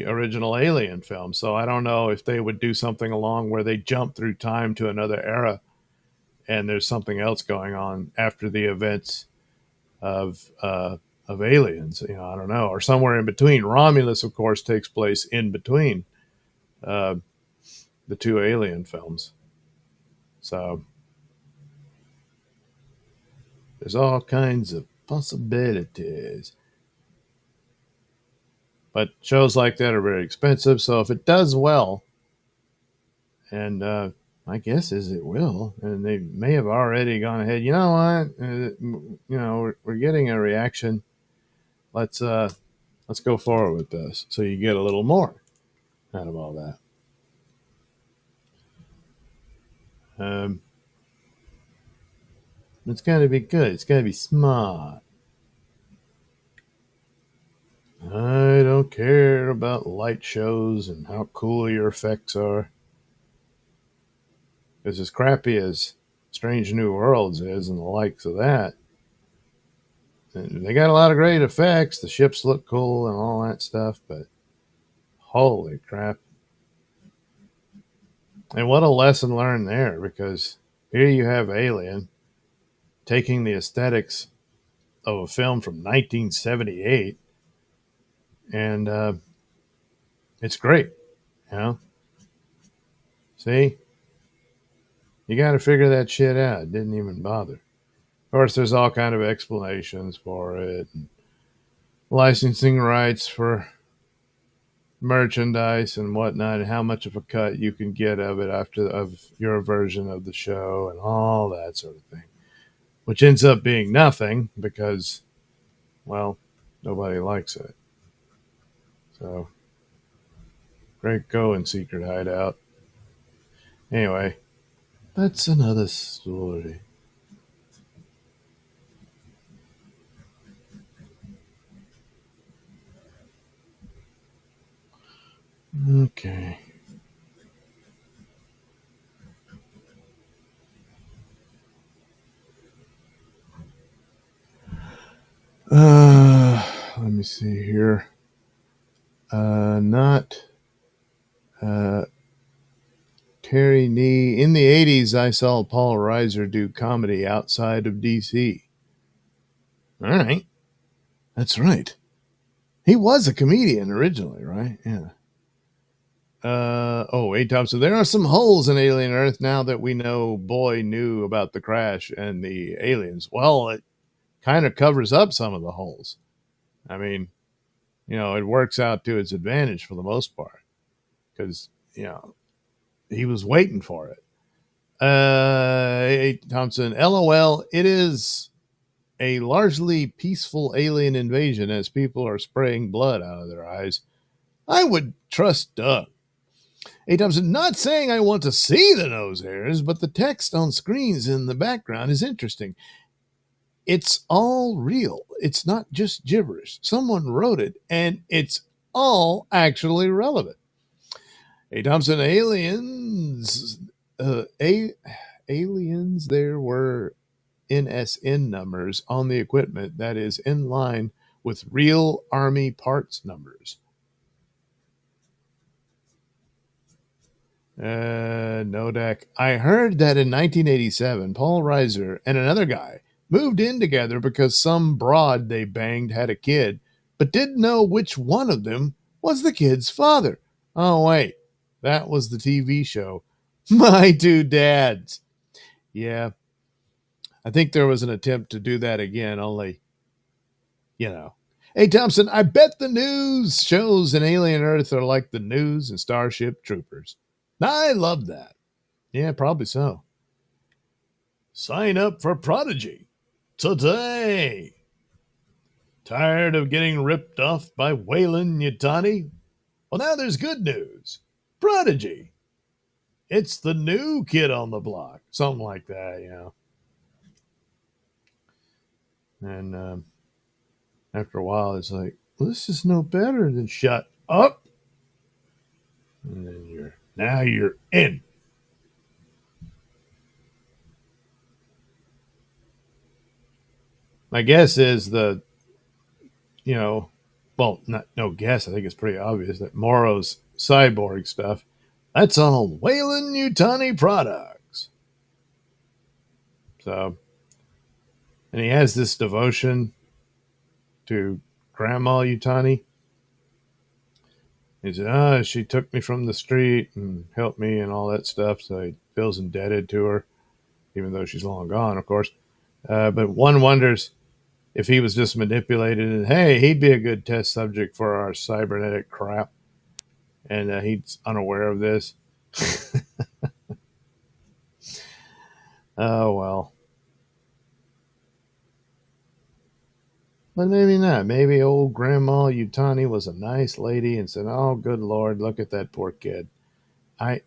original Alien film. So I don't know if they would do something along where they jump through time to another era and there's something else going on after the events of Aliens. I don't know, or somewhere in between. Romulus, of course, takes place in between the two Alien films. So there's all kinds of possibilities. But shows like that are very expensive. So if it does well, and my guess is it will, and they may have already gone ahead. You know what? We're getting a reaction. Let's go forward with this, so you get a little more out of all that. It's got to be good. It's got to be smart. I don't care about light shows and how cool your effects are. Because as crappy as Strange New Worlds is and the likes of that, they got a lot of great effects. The ships look cool and all that stuff, but holy crap. And what a lesson learned there, because here you have Alien taking the aesthetics of a film from 1978, and it's great. You know, see, you got to figure that shit out. Didn't even bother. Of course, there's all kind of explanations for it, and licensing rights for merchandise and whatnot, and how much of a cut you can get of it after of your version of the show, and all that sort of thing, which ends up being nothing because, well, nobody likes it. So, great going, Secret Hideout. Anyway, that's another story. Okay. Let me see here. Not Terry Nee. In the 80s, I saw Paul Reiser do comedy outside of DC. All right. That's right. He was a comedian originally, right? Yeah. Wait, Tom. So there are some holes in Alien Earth now that we know Boy knew about the crash and the aliens. Well, it kind of covers up some of the holes. I mean, it works out to its advantage for the most part because, he was waiting for it. Hey, Thompson, LOL, it is a largely peaceful alien invasion as people are spraying blood out of their eyes. I would trust Doug. Hey, Thompson, not saying I want to see the nose hairs, but the text on screens in the background is interesting. It's all real. It's not just gibberish. Someone wrote it, and it's all actually relevant. Hey, Thompson, aliens, aliens, there were NSN numbers on the equipment that is in line with real Army parts numbers. Nodak. I heard that in 1987, Paul Reiser and another guy moved in together because some broad they banged had a kid, but didn't know which one of them was the kid's father. Oh, wait. That was the TV show, My Two Dads. Yeah. I think there was an attempt to do that again, only, Hey, Thompson, I bet the news shows in Alien Earth are like the news and Starship Troopers. I love that. Yeah, probably so. Sign up for Prodigy today. Tired of getting ripped off by Wayland Yutani? Well, now there's good news. Prodigy. It's the new kid on the block. Something like that, And after a while, it's like, well, this is no better than shut up. And then you're in. My guess is well, not no guess. I think it's pretty obvious that Morrow's cyborg stuff, that's all Wayland Yutani products. So, and he has this devotion to Grandma Yutani. He said, she took me from the street and helped me and all that stuff. So he feels indebted to her, even though she's long gone, of course. But one wonders if he was just manipulated and, hey, he'd be a good test subject for our cybernetic crap. And he's unaware of this. Oh, well. But maybe not. Maybe old Grandma Yutani was a nice lady and said, oh, good Lord, look at that poor kid. I'm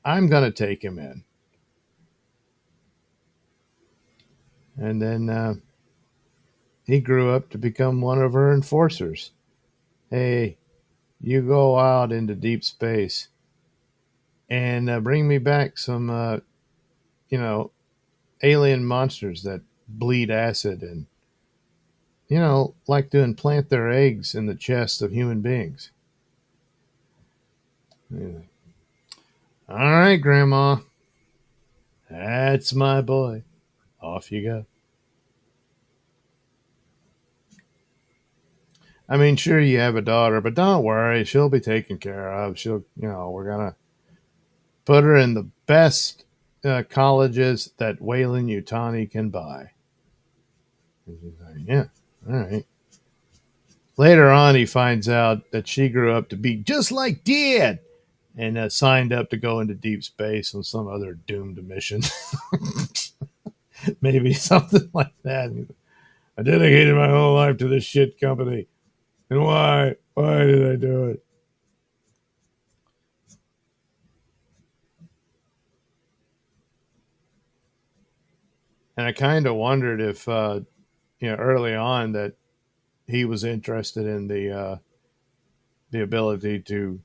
going to take him in. And then he grew up to become one of her enforcers. Hey, you go out into deep space and bring me back some, you know, alien monsters that bleed acid and, like to implant their eggs in the chest of human beings. Yeah. All right, Grandma. That's my boy. Off you go. I mean, sure, you have a daughter, but don't worry. She'll be taken care of. We're going to put her in the best colleges that Wayland Utani can buy. Yeah, all right. Later on, he finds out that she grew up to be just like Dad and signed up to go into deep space on some other doomed mission. Maybe something like that. I dedicated my whole life to this shit company. And why? Why did I do it? And I kind of wondered if, early on that he was interested in the ability to,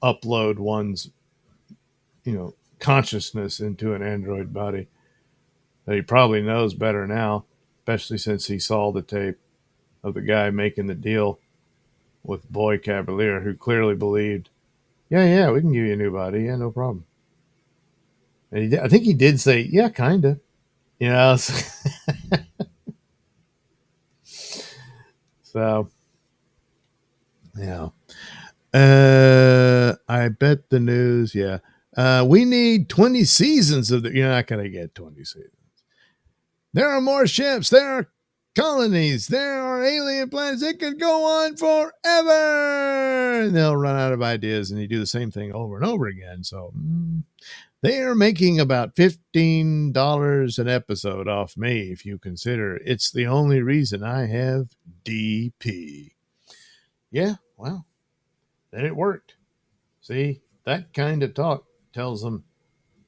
upload one's, consciousness into an android body. That he probably knows better now, especially since he saw the tape of the guy making the deal with Boy Cavalier, who clearly believed, yeah, we can give you a new body. Yeah, no problem. And I think he did say, yeah, kind of. You know, so, yeah. I bet the news, yeah. We need 20 seasons of the. You're not going to get 20 seasons. There are more ships. There are colonies. There are alien planets. It could go on forever. And they'll run out of ideas and you do the same thing over and over again. So they are making about $15 an episode off me if you consider it's the only reason I have DP. Yeah, well, then it worked. See, that kind of talk tells them,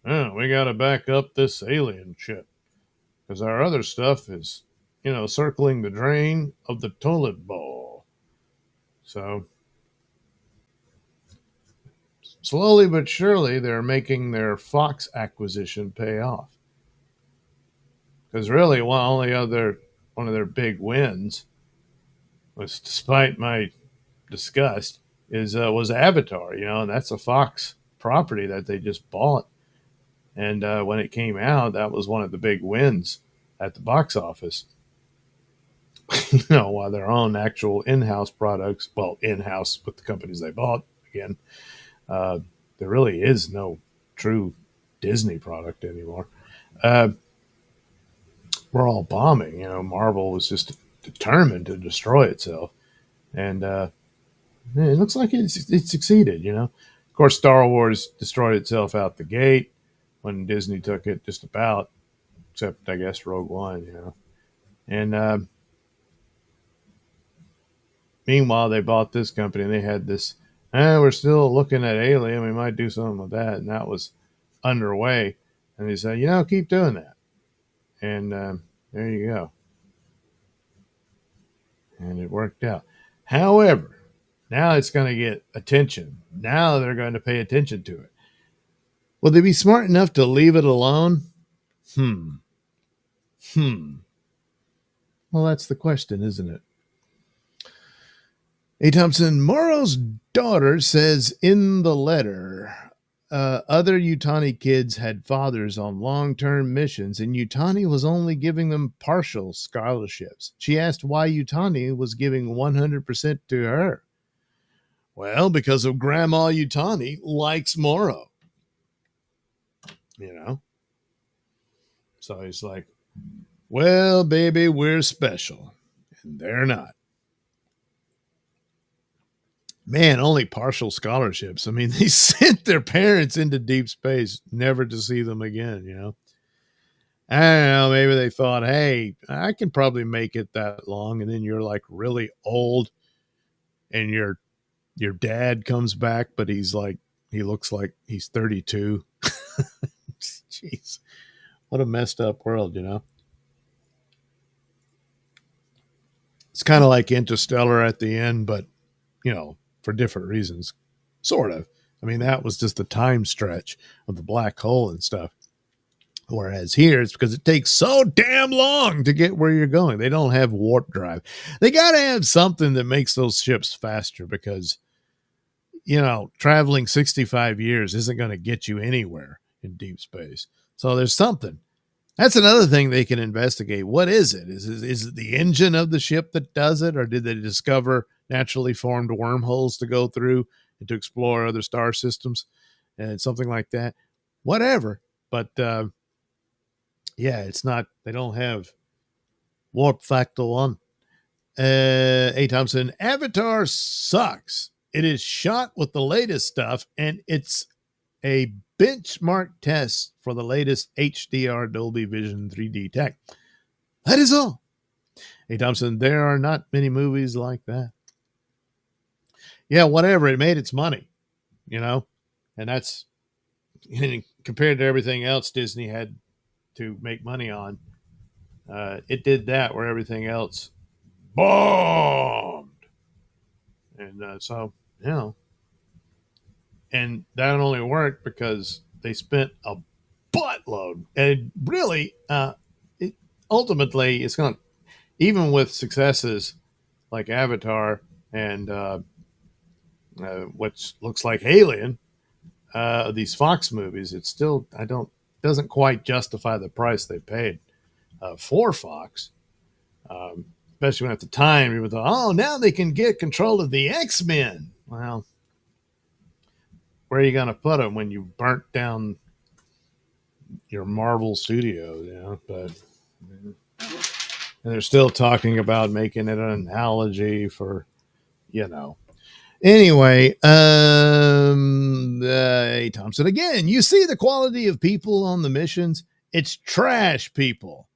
oh, we got to back up this alien ship because our other stuff is, circling the drain of the toilet bowl. So slowly but surely, they're making their Fox acquisition pay off. Because really, one of their big wins was, despite my disgust, was Avatar. And that's a Fox property that they just bought. And when it came out, that was one of the big wins at the box office. While their own actual in-house products, well, in-house with the companies they bought, again, uh, there really is no true Disney product anymore. Uh, we're all bombing. Marvel was just determined to destroy itself, and it looks like it succeeded. Of course, Star Wars destroyed itself out the gate when Disney took it, just about, except I guess Rogue One. And meanwhile, they bought this company and they had this. We're still looking at Alien. We might do something with that, and that was underway. And they said, keep doing that. And there you go. And it worked out. However, now it's going to get attention. Now they're going to pay attention to it. Will they be smart enough to leave it alone? Hmm. Well, that's the question, isn't it? A. Thompson, Morrow's daughter says in the letter, other Utani kids had fathers on long-term missions, and Utani was only giving them partial scholarships. She asked why Utani was giving 100% to her. Well, because of Grandma Utani likes Morrow. So he's like, well, baby, we're special. And they're not. Man, only partial scholarships. I mean, they sent their parents into deep space, never to see them again, I don't know. Maybe they thought, hey, I can probably make it that long. And then you're like really old and your dad comes back, but he looks like he's 32. Jeez. What a messed up world, you know? It's kind of like Interstellar at the end, but, you know, for different reasons. Sort of. I mean, that was just the time stretch of the black hole and stuff. Whereas here, it's because it takes so damn long to get where you're going. They don't have warp drive. They got to have something that makes those ships faster because, you know, traveling 65 years isn't going to get you anywhere in deep space. So there's something. That's another thing they can investigate. What is it? Is it the engine of the ship that does it, or did they discover naturally formed wormholes to go through and to explore other star systems and something like that? Whatever. But yeah, it's not. They don't have warp factor one. A. Thompson, Avatar sucks. It is shot with the latest stuff, and it's a benchmark test for the latest HDR Dolby Vision 3D tech. That is all. A. Thompson, there are not many movies like that. Yeah, whatever. It made its money, you know, and that's compared to everything else Disney had to make money on. It did that where everything else bombed. And so, you know, and that only worked because they spent a buttload. And really, ultimately, it's going to, even with successes like Avatar and what looks like Alien, these Fox movies, it's still, doesn't quite justify the price they paid for Fox. Especially when at the time you thought, oh, now they can get control of the X-Men. Well, where are you going to put them when you burnt down your Marvel Studios? You know, but and they're still talking about making it an analogy for, you know. Anyway, Thompson again. You see the quality of people on the missions. It's trash people.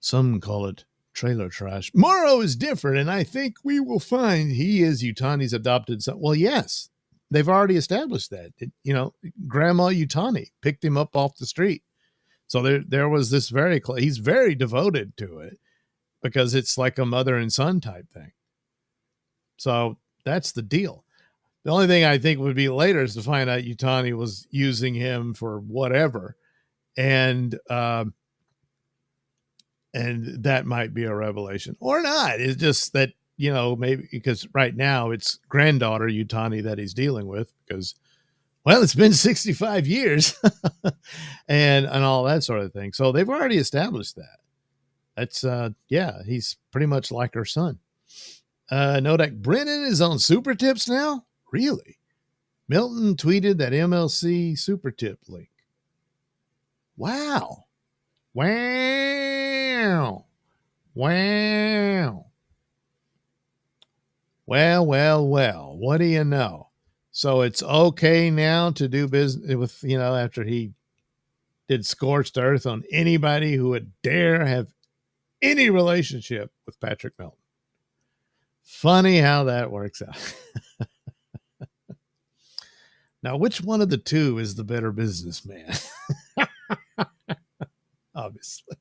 Some call it trailer trash. Morrow is different, and I think we will find he is Utani's adopted son. Well, yes, they've already established that. You know, Grandma Utani picked him up off the street. So there was this he's very devoted to it because it's like a mother and son type thing. So that's the deal. The only thing I think would be later is to find out Utani was using him for whatever. And that might be a revelation or not. It's just that, you know, maybe because right now it's granddaughter Utani that he's dealing with because, well, it's been 65 years and all that sort of thing. So they've already established that. That's, yeah, he's pretty much like her son. Nodak Brennan is on Super Tips now? Really? Milton tweeted that MLC Super Tip link. Wow. Wow. Wow. Well. What do you know? So it's okay now to do business with, you know, after he did scorched earth on anybody who would dare have any relationship with Patrick Milton. Funny how that works out. Now, which one of the two is the better businessman? Obviously.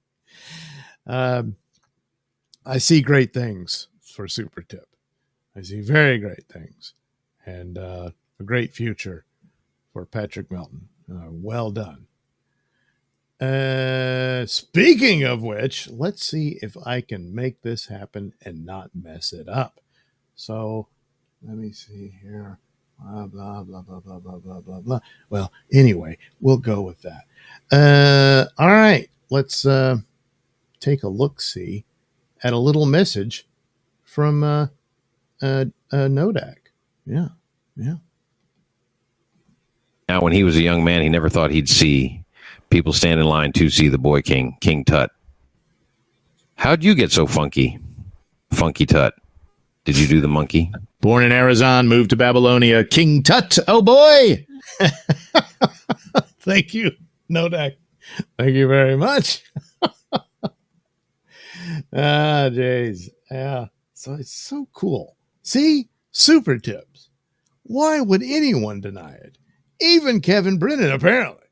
I see great things for Super Tip. I see very great things. And a great future for Patrick Milton. Well done. Speaking of which, let's see if I can make this happen and not mess it up. So let me see here. Blah, blah, blah, blah, blah, blah, blah, blah, blah. Well, anyway, we'll go with that. All right. Let's take a look-see at a little message from Nodak. Yeah. Now, when he was a young man, he never thought he'd see people stand in line to see the boy king, King Tut. How'd you get so funky? Funky Tut. Did you do the monkey? Born in Arizona, moved to Babylonia. King Tut. Oh, boy. Thank you, Nodak. Thank you very much. Jeez. Yeah. So it's so cool. See? Super tips. Why would anyone deny it? Even Kevin Brennan, apparently.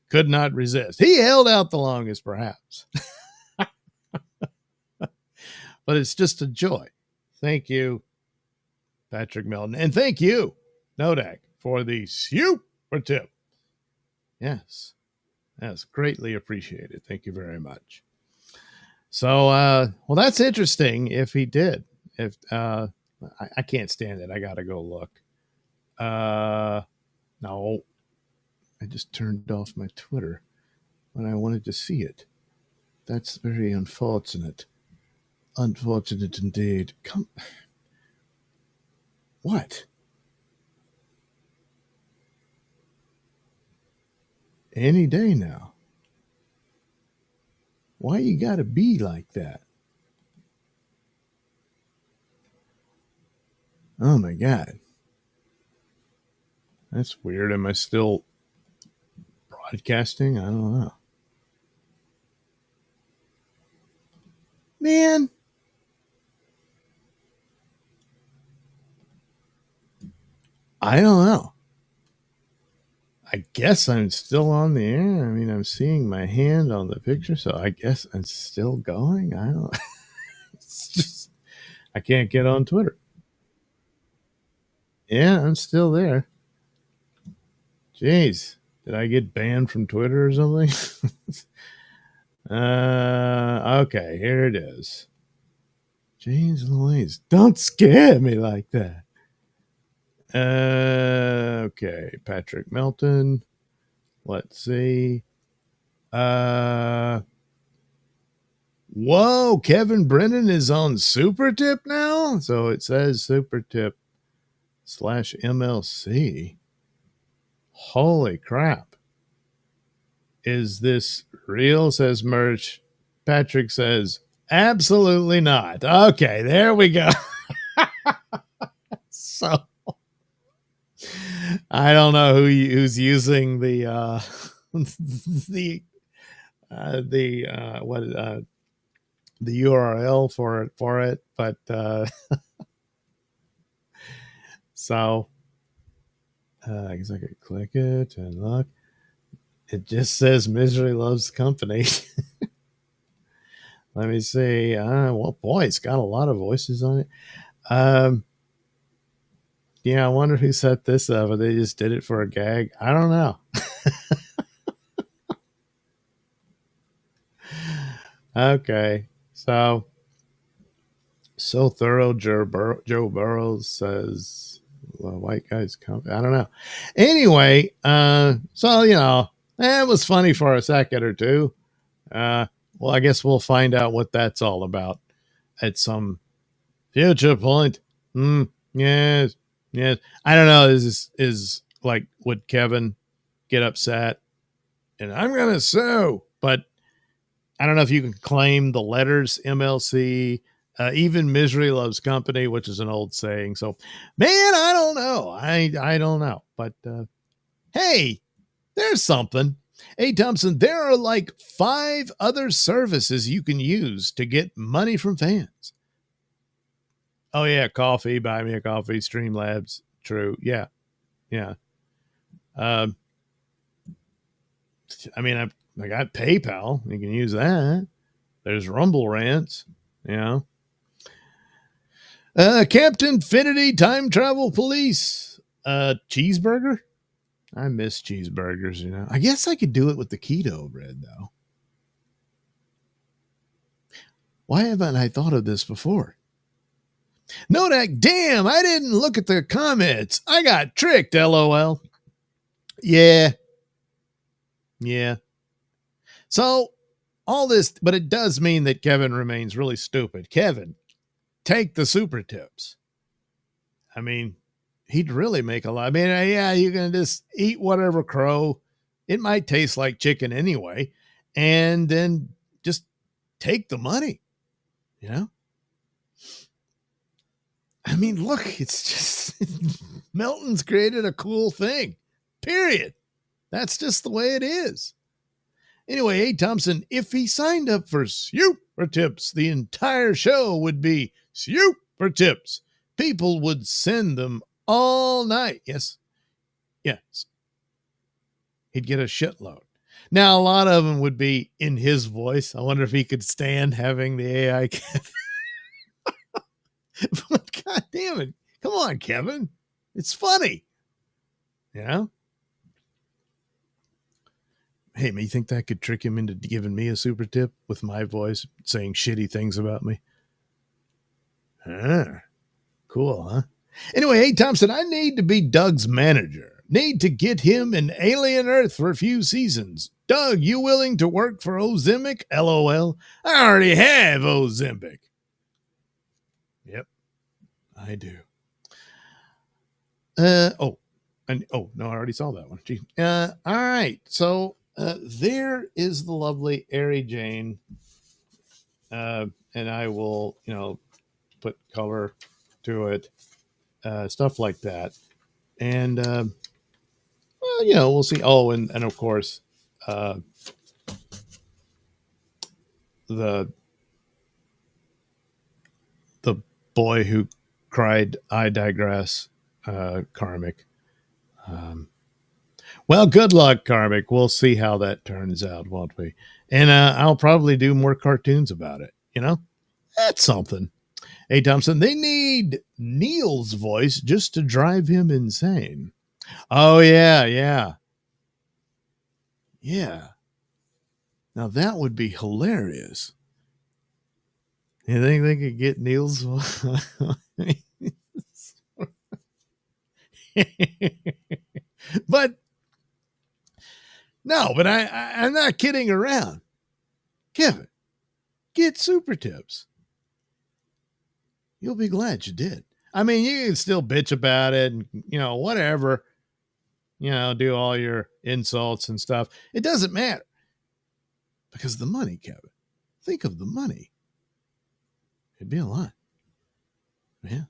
could not resist. He held out the longest, perhaps. But it's just a joy. Thank you, Patrick Melton. And thank you, Nodak, for the super tip. Yes. That's greatly appreciated. Thank you very much. So, well, that's interesting if he did. If I can't stand it. I got to go look. No, I just turned off my Twitter when I wanted to see it. That's very unfortunate. Unfortunate indeed. Come. What? Any day now. Why you gotta be like that? Oh my God. That's weird. Am I still broadcasting? I don't know. Man. I don't know. I guess I'm still on the air. I mean, I'm seeing my hand on the picture, so I guess I'm still going. I don't. It's just I can't get on Twitter. Yeah, I'm still there. Jeez, did I get banned from Twitter or something? Okay, here it is. Jeez Louise, don't scare me like that. Okay, Patrick Melton. Let's see. Whoa, Kevin Brennan is on Super Tip now? So it says Super Tip /MLC. Holy crap. Is this real? Says Merch. Patrick says, absolutely not. Okay, there we go. So I don't know who's using the the URL for it, but so I guess I could click it and look. It just says Misery Loves Company. Let me see. Well, boy, it's got a lot of voices on it. Yeah, I wonder who set this up. Or they just did it for a gag. I don't know. Okay, so thorough. Joe Burrows says, well, white guys come. I don't know. Anyway, so it was funny for a second or two. Well, I guess we'll find out what that's all about at some future point. Yes. I don't know. Is like, would Kevin get upset? And I'm gonna sue, but I don't know if you can claim the letters MLC, even Misery Loves Company, which is an old saying. So, man, I don't know. I don't know. But hey, there's something. Hey, Thompson, there are like 5 other services you can use to get money from fans. Oh, yeah, coffee, buy me a coffee, Streamlabs, true. Yeah. I mean, I got PayPal. You can use that. There's Rumble Rants, Captain Finity Time Travel Police. Cheeseburger. I miss cheeseburgers, I guess I could do it with the keto bread, though. Why haven't I thought of this before? Nodak, damn, I didn't look at the comments. I got tricked, LOL. Yeah. So, all this, but it does mean that Kevin remains really stupid. Kevin, take the super tips. I mean, he'd really make a lot. I mean, yeah, you can just eat whatever crow. It might taste like chicken anyway. And then just take the money, I mean, look, it's just Melton's created a cool thing, period. That's just the way it is. Anyway, hey, Thompson, if he signed up for super tips, the entire show would be super tips. People would send them all night. Yes. He'd get a shitload. Now, a lot of them would be in his voice. I wonder if he could stand having the AI. But God damn it. Come on, Kevin. It's funny. You know? Hey, man, you think that could trick him into giving me a super tip with my voice saying shitty things about me? Cool, huh? Anyway, hey, Thompson, I need to be Doug's manager. Need to get him an alien Earth for a few seasons. Doug, you willing to work for Ozempic? LOL. I already have Ozempic. Yep, I do. No, I already saw that one. Gee. All right. So there is the lovely Ari Jane. And I will, put color to it, stuff like that. And, we'll see. Oh, and of course, the boy who cried, I digress, Karmic. Well, good luck, Karmic. We'll see how that turns out, won't we? And I'll probably do more cartoons about it. That's something. Hey, Thompson, they need Neil's voice just to drive him insane. Oh, yeah. Now, that would be hilarious. You think they could get Neil's voice? But I'm not kidding around. Kevin, get super tips. You'll be glad you did. I mean, you can still bitch about it and, whatever, do all your insults and stuff. It doesn't matter because of the money, Kevin. Think of the money. It'd be a lot. Yeah.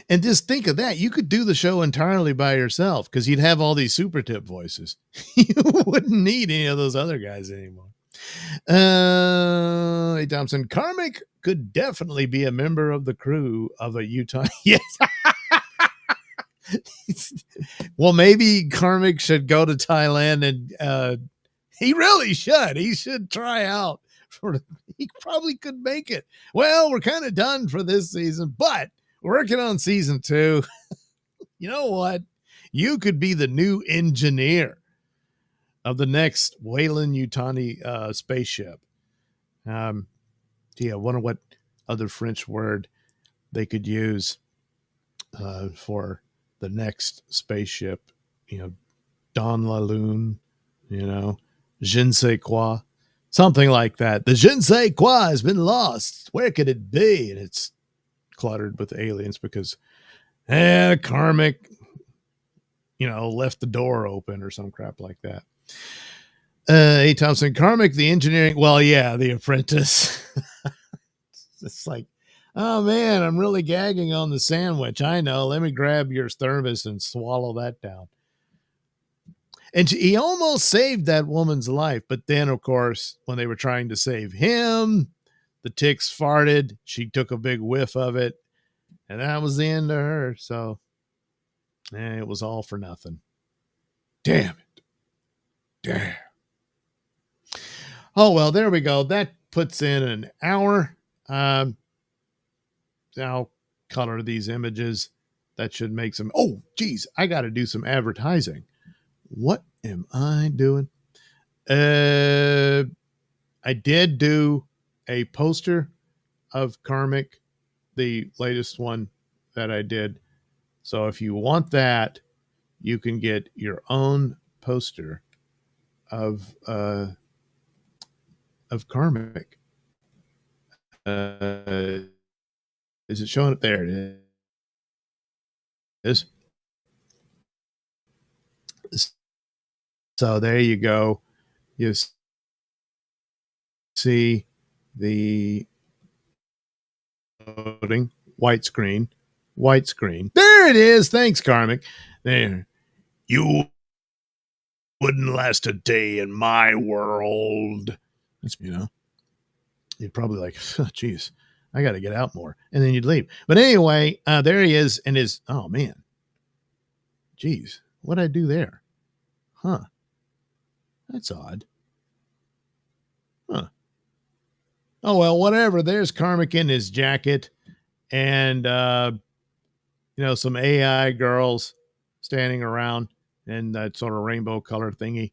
And just think of that. You could do the show entirely by yourself because you'd have all these super tip voices. You wouldn't need any of those other guys anymore. Hey, Thompson, Karmic could definitely be a member of the crew of a Utah. Yes. Well, maybe Karmic should go to Thailand and he really should. He should try out. He probably could make it. Well, we're kind of done for this season, but working on season 2. You know what? You could be the new engineer of the next Weyland-Yutani spaceship. I wonder what other French word they could use for the next spaceship. Dans la Lune, je ne sais quoi, something like that. The je ne sais quoi has been lost. Where could it be? And it's cluttered with aliens because Karmic, left the door open or some crap like that. Hey, Thompson, Karmic, the engineering. Well, yeah, the apprentice. It's like, oh man, I'm really gagging on the sandwich. I know. Let me grab your thermos and swallow that down. And he almost saved that woman's life. But then, of course, when they were trying to save him, the ticks farted. She took a big whiff of it. And that was the end of her. So it was all for nothing. Damn it. Damn. Oh, well, there we go. That puts in an hour. I'll color these images. That should make some. Oh, geez, I got to do some advertising. What am I doing? I did do a poster of Karmic, the latest one that I did. So if you want that, you can get your own poster of Karmic. Is it showing up there? It is. So there you go. You see the loading, white screen. There it is. Thanks, Karmic. There. You wouldn't last a day in my world. That's, you'd probably like, oh, geez, I got to get out more. And then you'd leave. But anyway, there he is. And oh man, geez, what'd I do there? Huh. That's odd. Huh. Oh, well, whatever. There's Karmic in his jacket and, some AI girls standing around in that sort of rainbow color thingy,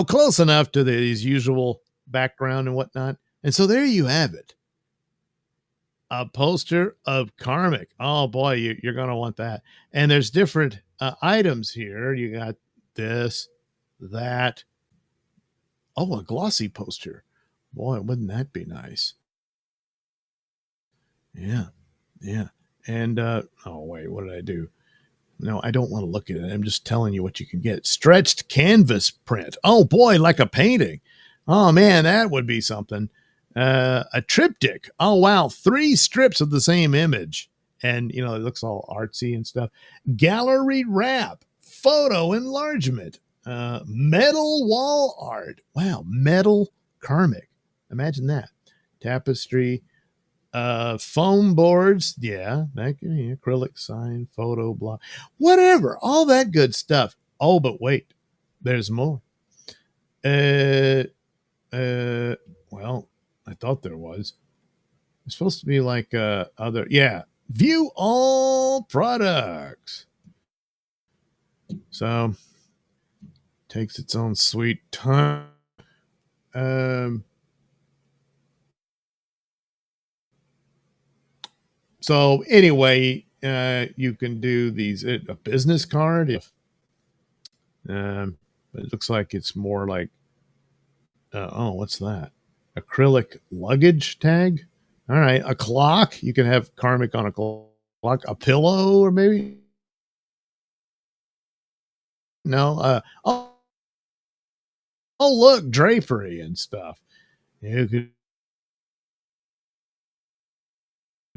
close enough to his usual background and whatnot. And so there you have it. A poster of Karmic. Oh boy, you're going to want that. And there's different items here. You got this, that. Oh, a glossy poster. Boy, wouldn't that be nice? Yeah. Yeah. And oh wait, what did I do? No, I don't want to look at it. I'm just telling you what you can get. Stretched canvas print. Oh boy, like a painting. Oh man, that would be something. A triptych. Oh wow, 3 strips of the same image. And it looks all artsy and stuff. Gallery wrap, photo enlargement, metal wall art. Wow, metal Karmic. Imagine that. Tapestry, foam boards, yeah, that acrylic sign, photo block, whatever, all that good stuff. Oh, but wait, there's more. Well, I thought there was. It's supposed to be like other, yeah. View all products. So takes its own sweet time. So anyway, you can do these a business card if it looks like it's more like what's that? Acrylic luggage tag. All right, a clock. You can have Karmic on a clock, a pillow, or maybe no. Oh, look, drapery and stuff. You could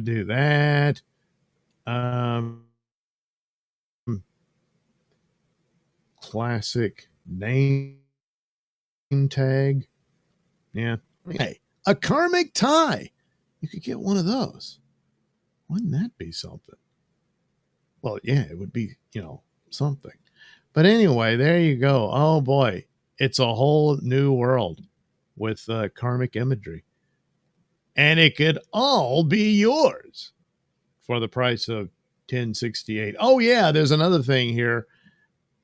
do that. Classic name tag. Yeah. Hey, a Karmic tie. You could get one of those. Wouldn't that be something? Well, yeah, it would be, something. But anyway, there you go. Oh boy, it's a whole new world with Karmic imagery. And it could all be yours for the price of $10.68. Oh yeah, there's another thing here.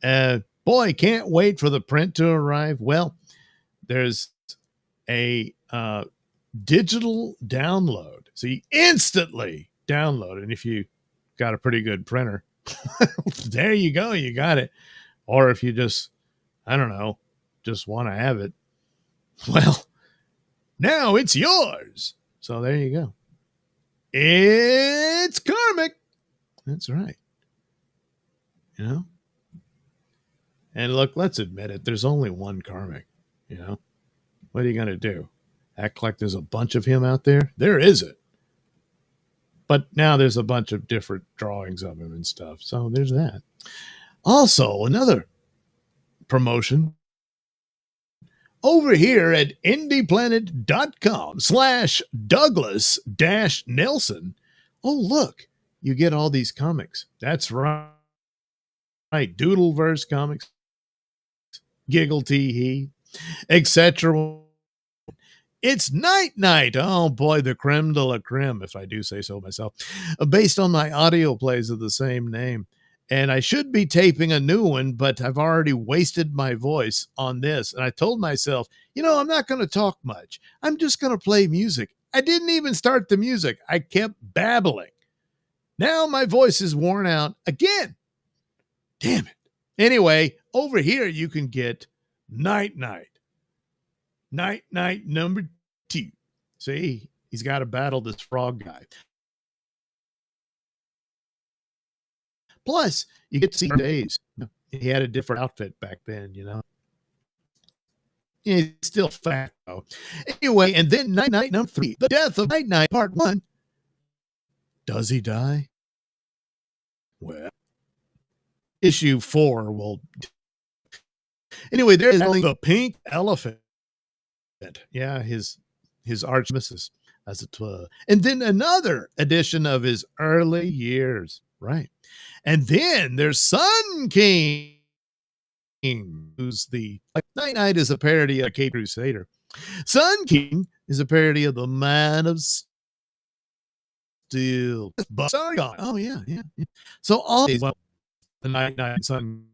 Boy, can't wait for the print to arrive. Well, there's a digital download. So you instantly download it. And if you got a pretty good printer, there you go. You got it. Or if you just, I don't know, just want to have it. Well, now it's yours. So there you go. It's Karmic. That's right. And look, let's admit it. There's only one Karmic. What are you going to do? Act like there's a bunch of him out there? There isn't. But now there's a bunch of different drawings of him and stuff. So there's that. Also, another promotion over here at indieplanet.com/Douglas-Nelson. Oh, look, you get all these comics. That's right. Doodleverse comics, Giggle Tee Hee, etc. It's Night. Oh boy, the creme de la creme, if I do say so myself, based on my audio plays of the same name. And I should be taping a new one, but I've already wasted my voice on this. And I told myself, I'm not going to talk much. I'm just going to play music. I didn't even start the music. I kept babbling. Now my voice is worn out again. Damn it. Anyway, over here you can get Night. Night number 2. See, he's got to battle this frog guy. Plus, you get to see days. He had a different outfit back then, He's still fat, though. Anyway, and then Night number 3, The Death of Night Part 1. Does he die? Well, issue 4 will. Anyway, there's the pink elephant. Yeah, his arch nemesis, as it were. And then another edition of his early years. Right. And then there's Sun King. King, who's the Night Knight is a parody of Cape Crusader. Sun King is a parody of the Man of Steel. Sargon. Oh yeah. So all these, well, the Night Knight Sun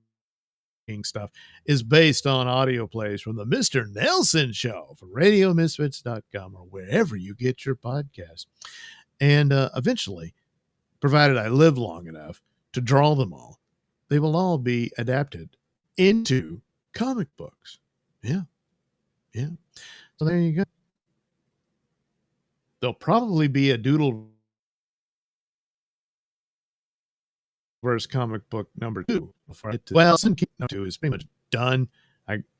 King stuff is based on audio plays from the Mr Nailsin Show for RadioMisfits.com or wherever you get your podcast. And eventually, provided I live long enough to draw them all, they will all be adapted into comic books. Yeah. So there you go. There'll probably be a Doodle verse comic book number 2 before I get to, well, Sun King number 2 is pretty much done.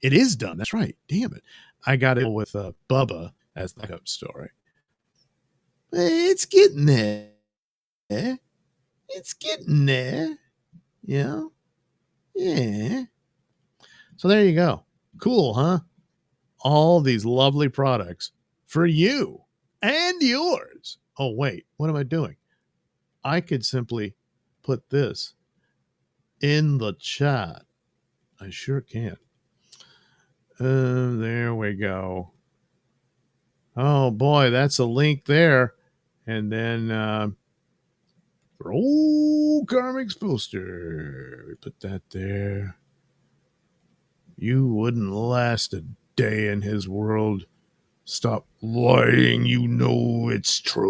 It is done. That's right. Damn it. I got it with Bubba as the backup story. It's getting there. It's getting there. Yeah. So there you go. Cool, huh? All these lovely products for you and yours. Oh, wait. What am I doing? I could simply put this in the chat. I sure can. There we go. Oh, boy. That's a link there. And then Comics poster. We put that there. You wouldn't last a day in his world. Stop lying. You know it's true.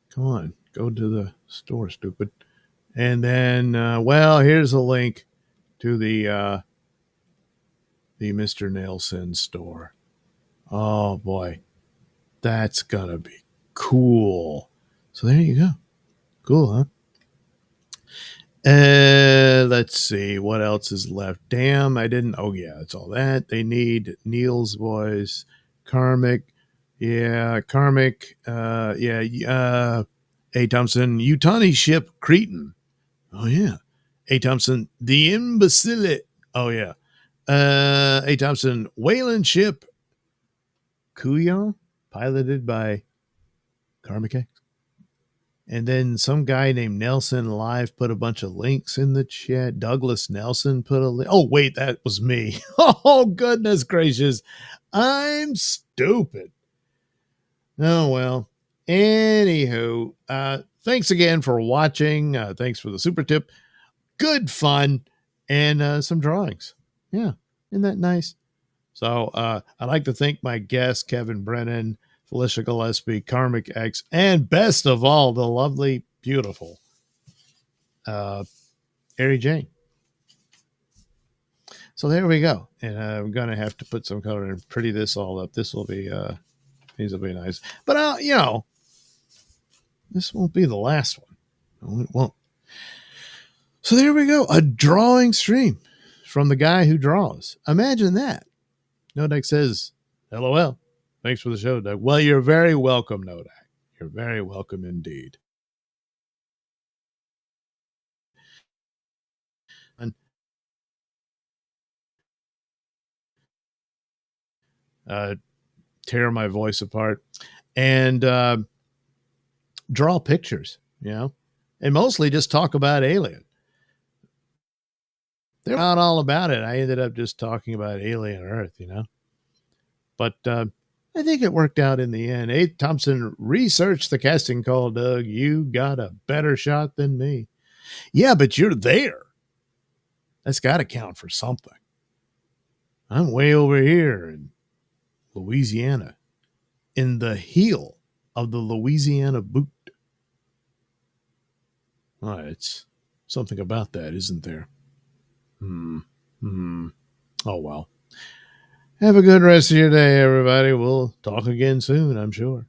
Come on. Go to the store, stupid. And then, well, here's a link to the Mr. Nailsin Store. Oh, boy. That's going to be cool. So there you go. Cool, huh? Let's see what else is left. Damn, I didn't. Oh yeah, it's all that they need. Neil's voice, Karmic, yeah, Karmic, A. Thompson, Utani ship Cretan. Oh yeah, A. Thompson, the imbecile. Oh yeah, A. Thompson, Wayland ship Kuyon, piloted by Karmic X. And then some guy named Nelson Live put a bunch of links in the chat. Douglas Nelson put a link. Oh, wait, that was me. Oh, goodness gracious. I'm stupid. Oh, well. Anywho, thanks again for watching. Thanks for the super tip. Good fun and some drawings. Yeah, isn't that nice? So I'd like to thank my guest, Kevin Brennan, Felicia Gillespie, Karmic X, and best of all, the lovely, beautiful Ari Jane. So there we go. And I'm going to have to put some color and pretty this all up. These will be nice. But, this won't be the last one. No, it won't. So there we go. A drawing stream from the guy who draws. Imagine that. Nodak says, LOL. Thanks for the show, Doug. Well, you're very welcome, Nodak. You're very welcome indeed. And tear my voice apart and draw pictures, and mostly just talk about Alien. They're not all about it. I ended up just talking about Alien Earth, But I think it worked out in the end. A. Thompson researched the casting call, Doug. You got a better shot than me. Yeah, but you're there. That's got to count for something. I'm way over here in Louisiana, in the heel of the Louisiana boot. Oh, it's something about that, isn't there? Oh, well. Have a good rest of your day, everybody. We'll talk again soon, I'm sure.